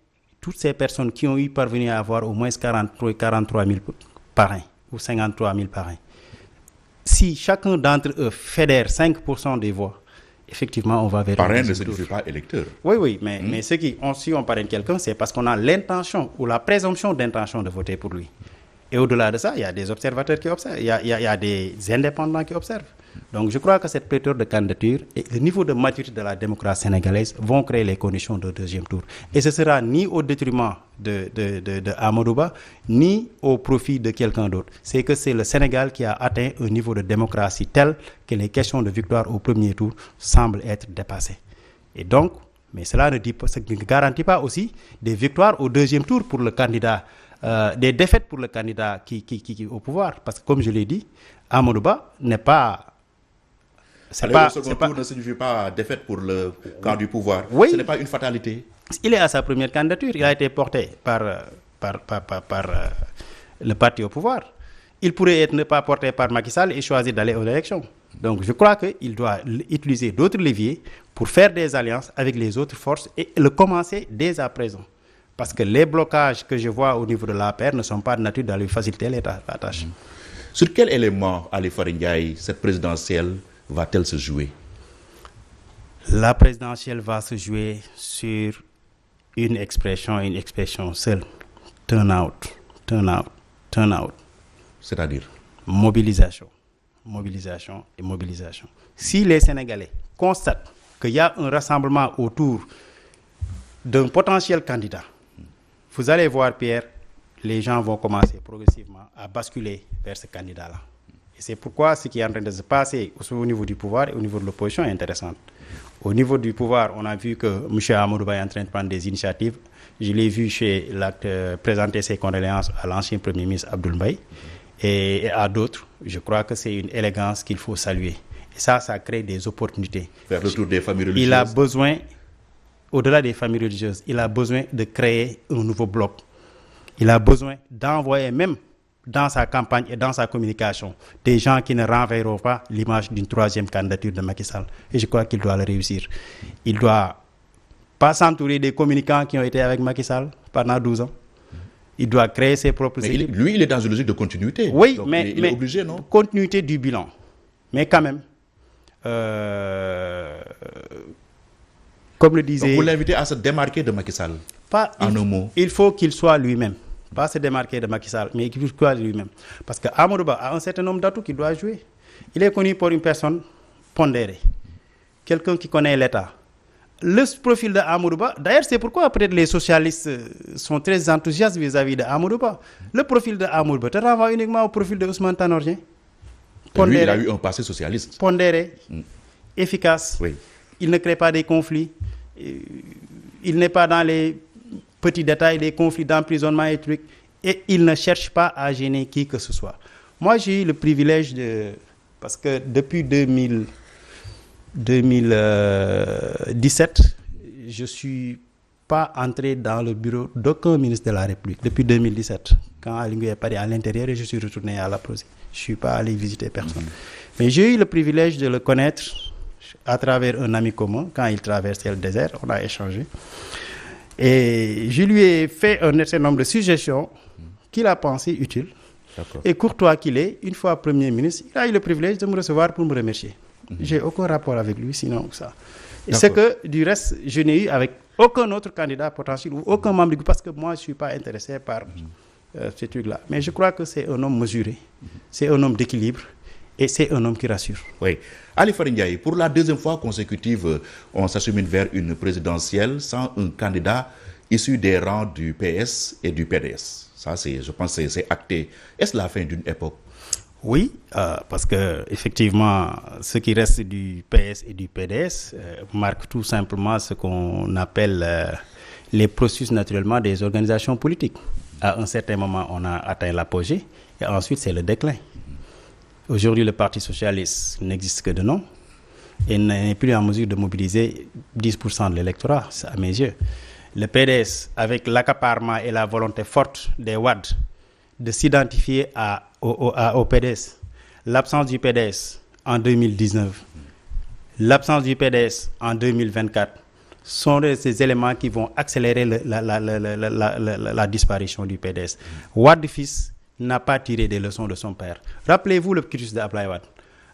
toutes ces personnes qui ont eu parvenu à avoir au moins 43 000 parrains ou 53 000 parrains. Si chacun d'entre eux fédère 5% des voix, effectivement, on va vers... Parrain ne signifie pas électeur. Oui, mais si on parraine quelqu'un, c'est parce qu'on a l'intention ou la présomption d'intention de voter pour lui. Et au-delà de ça, il y a des observateurs qui observent, il y a des indépendants qui observent. Donc je crois que cette pléthore de candidatures et le niveau de maturité de la démocratie sénégalaise vont créer les conditions de deuxième tour. Et ce sera ni au détriment de Amadou Ba, ni au profit de quelqu'un d'autre. C'est que c'est le Sénégal qui a atteint un niveau de démocratie tel que les questions de victoire au premier tour semblent être dépassées. Et donc, mais cela ne garantit pas aussi des victoires au deuxième tour pour le candidat, des défaites pour le candidat qui est au pouvoir. Parce que comme je l'ai dit, Amadou Ba n'est pas... Le second tour ne signifie pas défaite pour le camp du pouvoir. Oui. Ce n'est pas une fatalité. Il est à sa première candidature. Il a été porté par le parti au pouvoir. Il pourrait être ne pas porté par Macky Sall et choisir d'aller aux élections. Donc je crois qu'il doit utiliser d'autres leviers pour faire des alliances avec les autres forces et le commencer dès à présent. Parce que les blocages que je vois au niveau de l'APR ne sont pas de nature à lui faciliter la tâche. Sur quel élément, Ali Fary Ndiaye, cette présidentielle va-t-elle se jouer? La présidentielle va se jouer sur une expression seule. Turn out. C'est-à-dire? Mobilisation. Si les Sénégalais constatent qu'il y a un rassemblement autour d'un potentiel candidat, vous allez voir, Pierre, les gens vont commencer progressivement à basculer vers ce candidat-là. Et c'est pourquoi ce qui est en train de se passer au niveau du pouvoir et au niveau de l'opposition est intéressant. Au niveau du pouvoir, on a vu que M. Amadou Ba est en train de prendre des initiatives. Je l'ai vu chez l'acte présenter ses condoléances à l'ancien Premier ministre Abdoul Mbaye et à d'autres. Je crois que c'est une élégance qu'il faut saluer. Et ça crée des opportunités. Faire le tour des familles religieuses. Il a besoin, au-delà des familles religieuses, il a besoin de créer un nouveau bloc. Il a besoin d'envoyer même dans sa campagne et dans sa communication des gens qui ne renverront pas l'image d'une troisième candidature de Macky Sall. Et je crois qu'il doit le réussir. Il ne doit pas s'entourer des communicants qui ont été avec Macky Sall pendant 12 ans. Il doit créer ses propres équipes. Lui, il est dans une logique de continuité. Oui, donc mais il est obligé, non? Continuité du bilan. Mais quand même, comme le disait... Donc vous l'invitez à se démarquer de Macky Sall, en un mot. Il faut qu'il soit lui-même. Pas se démarquer de Macky Sall, mais qu'il soit lui-même. Parce que Amadou Ba a un certain nombre d'atouts qu'il doit jouer. Il est connu pour une personne pondérée. Quelqu'un qui connaît l'État. Le profil de Amadou Ba, d'ailleurs c'est pourquoi peut-être les socialistes sont très enthousiastes vis-à-vis de Amadou Ba. Le profil de Amadou Ba te renvoie uniquement au profil de Ousmane Tanor Dieng. Lui, il a eu un passé socialiste. Pondéré, efficace. Oui. Il ne crée pas des conflits. Il n'est pas dans les petits détails, des conflits d'emprisonnement et trucs. Et il ne cherche pas à gêner qui que ce soit. Moi, j'ai eu le privilège de... Parce que depuis 2017, je ne suis pas entré dans le bureau d'aucun ministre de la République. Depuis 2017, quand Alingou est parti à l'intérieur et je suis retourné à la Prosie. Je ne suis pas allé visiter personne. Mais j'ai eu le privilège de le connaître à travers un ami commun. Quand il traversait le désert, on a échangé. Et je lui ai fait un certain nombre de suggestions qu'il a pensé utiles. Et courtois qu'il est, une fois Premier ministre, il a eu le privilège de me recevoir pour me remercier. J'ai aucun rapport avec lui, sinon ça. Et c'est que, du reste, je n'ai eu avec aucun autre candidat potentiel ou aucun membre du groupe, parce que moi, je ne suis pas intéressé par ces trucs-là. Mais je crois que c'est un homme mesuré, c'est un homme d'équilibre et c'est un homme qui rassure. Oui. Ali Fary Ndiaye, pour la deuxième fois consécutive, on s'achemine vers une présidentielle sans un candidat issu des rangs du PS et du PDS. Ça, je pense que c'est acté. Est-ce la fin d'une époque? Oui, parce que effectivement, ce qui reste du PS et du PDS marque tout simplement ce qu'on appelle les processus naturellement des organisations politiques. À un certain moment, on a atteint l'apogée et ensuite c'est le déclin. Aujourd'hui, le Parti socialiste n'existe que de nom. et n'est plus en mesure de mobiliser 10% de l'électorat, à mes yeux. Le PDS, avec l'accaparement et la volonté forte des Wade de s'identifier au PDS, l'absence du PDS en 2019, l'absence du PDS en 2024, sont ces éléments qui vont accélérer la disparition du PDS. Wade fils n'a pas tiré des leçons de son père. Rappelez-vous le cursus d'Abdoulaye Wade.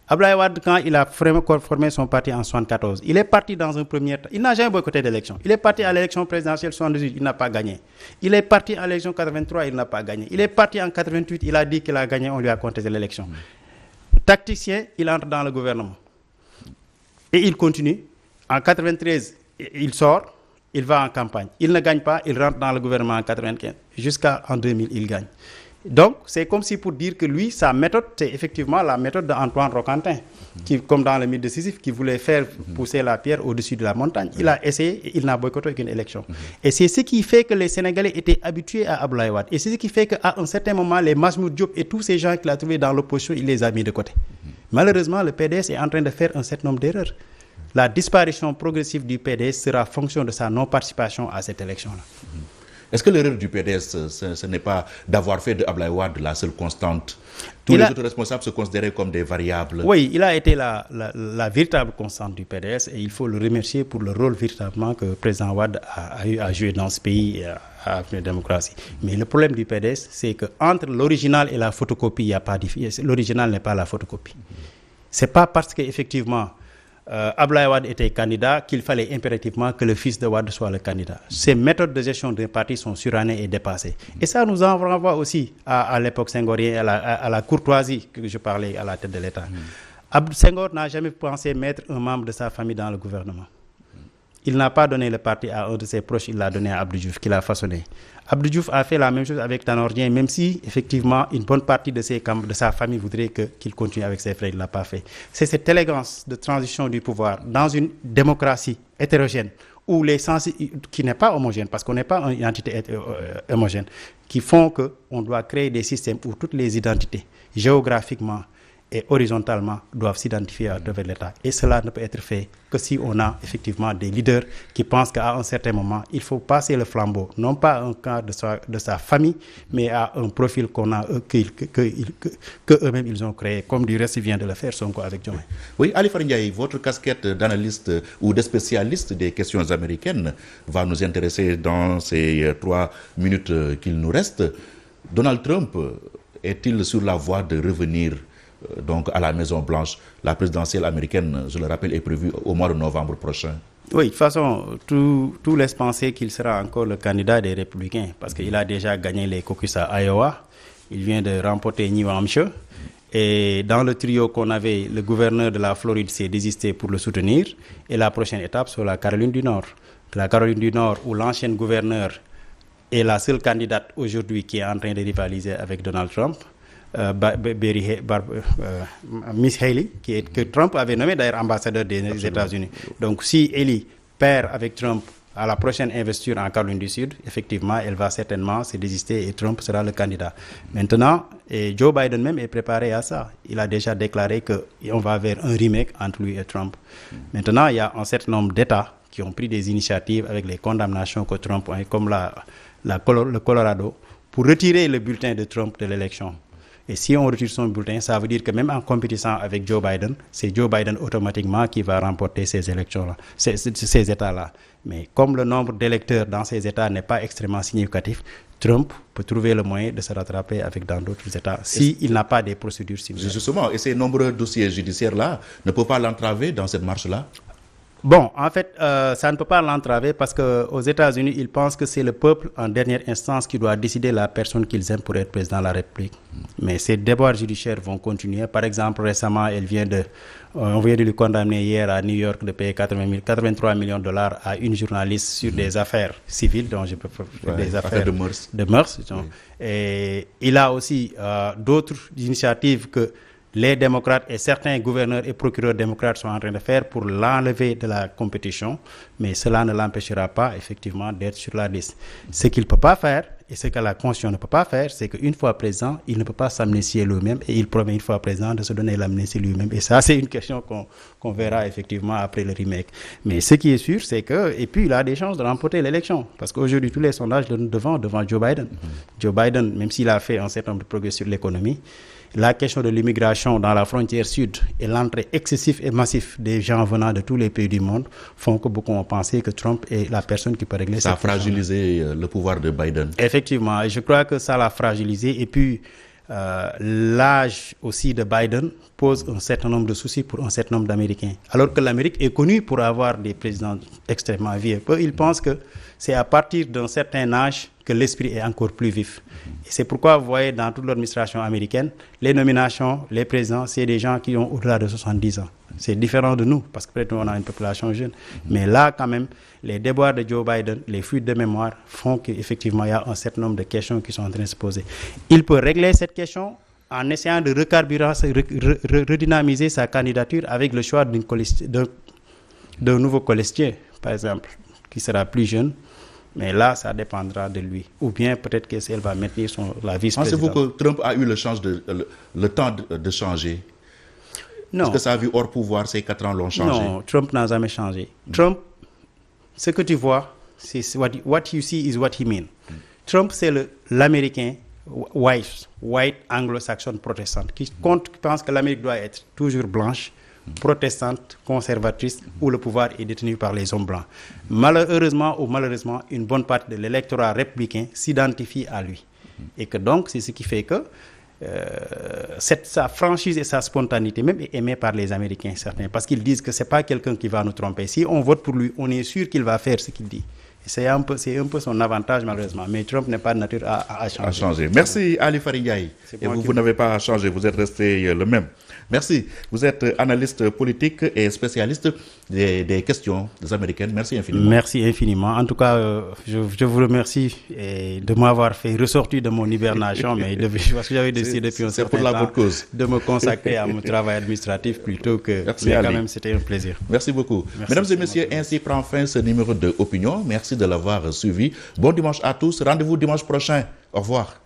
Abdoulaye Wade, quand il a formé son parti en 1974, il est parti dans un premier temps. Il n'a jamais boycotté d'élection. Il est parti à l'élection présidentielle 1978, il n'a pas gagné. Il est parti à l'élection 83, il n'a pas gagné. Il est parti en 88, il a dit qu'il a gagné, on lui a contesté l'élection. Tacticien, il entre dans le gouvernement. Et il continue. En 93, il sort, il va en campagne. Il ne gagne pas, il rentre dans le gouvernement en 95. Jusqu'en 2000, il gagne. Donc, c'est comme si pour dire que lui, sa méthode, c'est effectivement la méthode d'Antoine Roquentin, qui, comme dans le mythe de Sisyphe, qui voulait faire pousser la pierre au-dessus de la montagne. Il a essayé et il n'a boycotté aucune élection. Et c'est ce qui fait que les Sénégalais étaient habitués à Abdoulaye Wade. Et c'est ce qui fait qu'à un certain moment, les Majmout Diop et tous ces gens qu'il a trouvés dans l'opposition, il les a mis de côté. Malheureusement, le PDS est en train de faire un certain nombre d'erreurs. La disparition progressive du PDS sera fonction de sa non-participation à cette élection-là. Est-ce que l'erreur du PDS, ce n'est pas d'avoir fait de Abdoulaye Wade la seule constante? Tous les autres responsables se considéraient comme des variables. Oui, il a été la véritable constante du PDS et il faut le remercier pour le rôle véritablement que le président Wade a eu à jouer dans ce pays et à la démocratie. Mais le problème du PDS, c'est qu'entre l'original et la photocopie, il n'y a pas de différence. L'original n'est pas la photocopie. Ce n'est pas parce qu'effectivement, Abdoulaye Wade était candidat qu'il fallait impérativement que le fils de Wade soit le candidat. Ces méthodes de gestion d'un parti sont surannées et dépassées. Et ça nous en renvoie aussi à l'époque senghorienne, à la courtoisie que je parlais à la tête de l'État. Senghor n'a jamais pensé mettre un membre de sa famille dans le gouvernement. Il n'a pas donné le parti à un de ses proches, il l'a donné à Abdou Diouf, qui l'a façonné. Abdou Diouf a fait la même chose avec Tanor Dieng, même si, effectivement, une bonne partie de sa famille voudrait qu'il continue avec ses frères, il ne l'a pas fait. C'est cette élégance de transition du pouvoir dans une démocratie hétérogène, où les sens, qui n'est pas homogène, parce qu'on n'est pas une entité homogène, qui font qu'on doit créer des systèmes où toutes les identités, géographiquement et horizontalement, doivent s'identifier à travers l'État. Et cela ne peut être fait que si on a effectivement des leaders qui pensent qu'à un certain moment, il faut passer le flambeau, non pas à un cas de sa famille, mais à un profil qu'eux-mêmes ils ont créé, comme du reste vient de le faire Sonko avec Diomaye. Oui, Ali Farindiaye, votre casquette d'analyste ou de spécialiste des questions américaines va nous intéresser dans ces 3 minutes qu'il nous reste. Donald Trump est-il sur la voie de revenir donc à la Maison-Blanche? La présidentielle américaine, je le rappelle, est prévue au mois de novembre prochain. Oui, de toute façon, tout laisse penser qu'il sera encore le candidat des Républicains parce qu'il a déjà gagné les caucus à Iowa. Il vient de remporter New Hampshire. Et dans le trio qu'on avait, le gouverneur de la Floride s'est désisté pour le soutenir. Et la prochaine étape, c'est la Caroline du Nord. La Caroline du Nord, où l'ancienne gouverneure est la seule candidate aujourd'hui qui est en train de rivaliser avec Donald Trump. Miss Haley, que Trump avait nommé d'ailleurs ambassadeur des États-Unis. Donc si Haley perd avec Trump à la prochaine investiture en Caroline du Sud, effectivement, elle va certainement se désister et Trump sera le candidat. Maintenant, et Joe Biden même est préparé à ça. Il a déjà déclaré qu'on va vers un remake entre lui et Trump. Maintenant, il y a un certain nombre d'États qui ont pris des initiatives avec les condamnations que Trump a, comme le Colorado, pour retirer le bulletin de Trump de l'élection. Et si on retire son bulletin, ça veut dire que même en compétissant avec Joe Biden, c'est Joe Biden automatiquement qui va remporter ces élections-là, ces États-là. Mais comme le nombre d'électeurs dans ces États n'est pas extrêmement significatif, Trump peut trouver le moyen de se rattraper avec dans d'autres États s'il n'a pas des procédures similaires. Justement, et ces nombreux dossiers judiciaires-là ne peuvent pas l'entraver dans cette marche-là? Bon, en fait, ça ne peut pas l'entraver parce qu'aux États-Unis, ils pensent que c'est le peuple, en dernière instance, qui doit décider la personne qu'ils aiment pour être président de la République. Mais ces débats judiciaires vont continuer. Par exemple, récemment, on vient de lui condamner hier à New York de payer 83 millions de dollars à une journaliste sur des affaires civiles, dont des affaires de mœurs. Et il a aussi d'autres initiatives que les démocrates et certains gouverneurs et procureurs démocrates sont en train de faire pour l'enlever de la compétition, mais cela ne l'empêchera pas effectivement d'être sur la liste. Ce qu'il ne peut pas faire, et ce que la Constitution ne peut pas faire, c'est qu'une fois président, il ne peut pas s'amnistier lui-même, et il promet une fois président de se donner l'amnistie lui-même. Et ça, c'est une question qu'on verra effectivement après le remake. Mais ce qui est sûr, c'est que, et puis il a des chances de remporter l'élection, parce qu'aujourd'hui, tous les sondages le devant Joe Biden. Joe Biden, même s'il a fait un certain nombre de progrès sur l'économie, la question de l'immigration dans la frontière sud et l'entrée excessive et massive des gens venant de tous les pays du monde font que beaucoup ont pensé que Trump est la personne qui peut régler ça. Ça a fragilisé le pouvoir de Biden. Effectivement, je crois que ça l'a fragilisé. Et puis, l'âge aussi de Biden pose un certain nombre de soucis pour un certain nombre d'Américains. Alors que l'Amérique est connue pour avoir des présidents extrêmement vieux. Ils pensent que c'est à partir d'un certain âge que l'esprit est encore plus vif. Et c'est pourquoi vous voyez dans toute l'administration américaine, les nominations, les présidents, c'est des gens qui ont au-delà de 70 ans. C'est différent de nous, parce que peut-être on a une population jeune. Mais là, quand même, les déboires de Joe Biden, les fuites de mémoire font qu'effectivement, il y a un certain nombre de questions qui sont en train de se poser. Il peut régler cette question en essayant de redynamiser sa candidature avec le choix d'un nouveau colistier, par exemple, qui sera plus jeune. Mais là, ça dépendra de lui. Ou bien peut-être qu'elle va maintenir la vice-présidence. Pensez-vous que Trump a eu le temps de changer? Non. Est-ce que ça a vu hors pouvoir, ces 4 ans l'ont changé? Non, Trump n'a jamais changé. Trump, ce que tu vois, c'est what you see is what he means. Trump, c'est l'Américain white anglo-saxon protestant qui pense que l'Amérique doit être toujours blanche, protestante, conservatrice, où le pouvoir est détenu par les hommes blancs. Malheureusement ou malheureusement, une bonne partie de l'électorat républicain s'identifie à lui. Et que donc, c'est ce qui fait que sa franchise et sa spontanéité même est aimée par les Américains, certains, parce qu'ils disent que ce n'est pas quelqu'un qui va nous tromper. Si on vote pour lui, on est sûr qu'il va faire ce qu'il dit. C'est un peu son avantage, malheureusement. Mais Trump n'est pas de nature à changer. Merci, Ali Farindiaï. Et vous n'avez pas changé, vous êtes resté le même. Merci. Vous êtes analyste politique et spécialiste des questions des Américaines. Merci infiniment. Merci infiniment. En tout cas, je vous remercie de m'avoir fait ressortir de mon hibernation, mais parce que j'avais décidé depuis un certain temps de me consacrer à mon travail administratif plutôt que... Merci, mais Ali. quand même, c'était un plaisir. Merci beaucoup. Merci, mesdames et messieurs, ainsi prend fin ce numéro de Opinion. Merci de l'avoir suivi. Bon dimanche à tous. Rendez-vous dimanche prochain. Au revoir.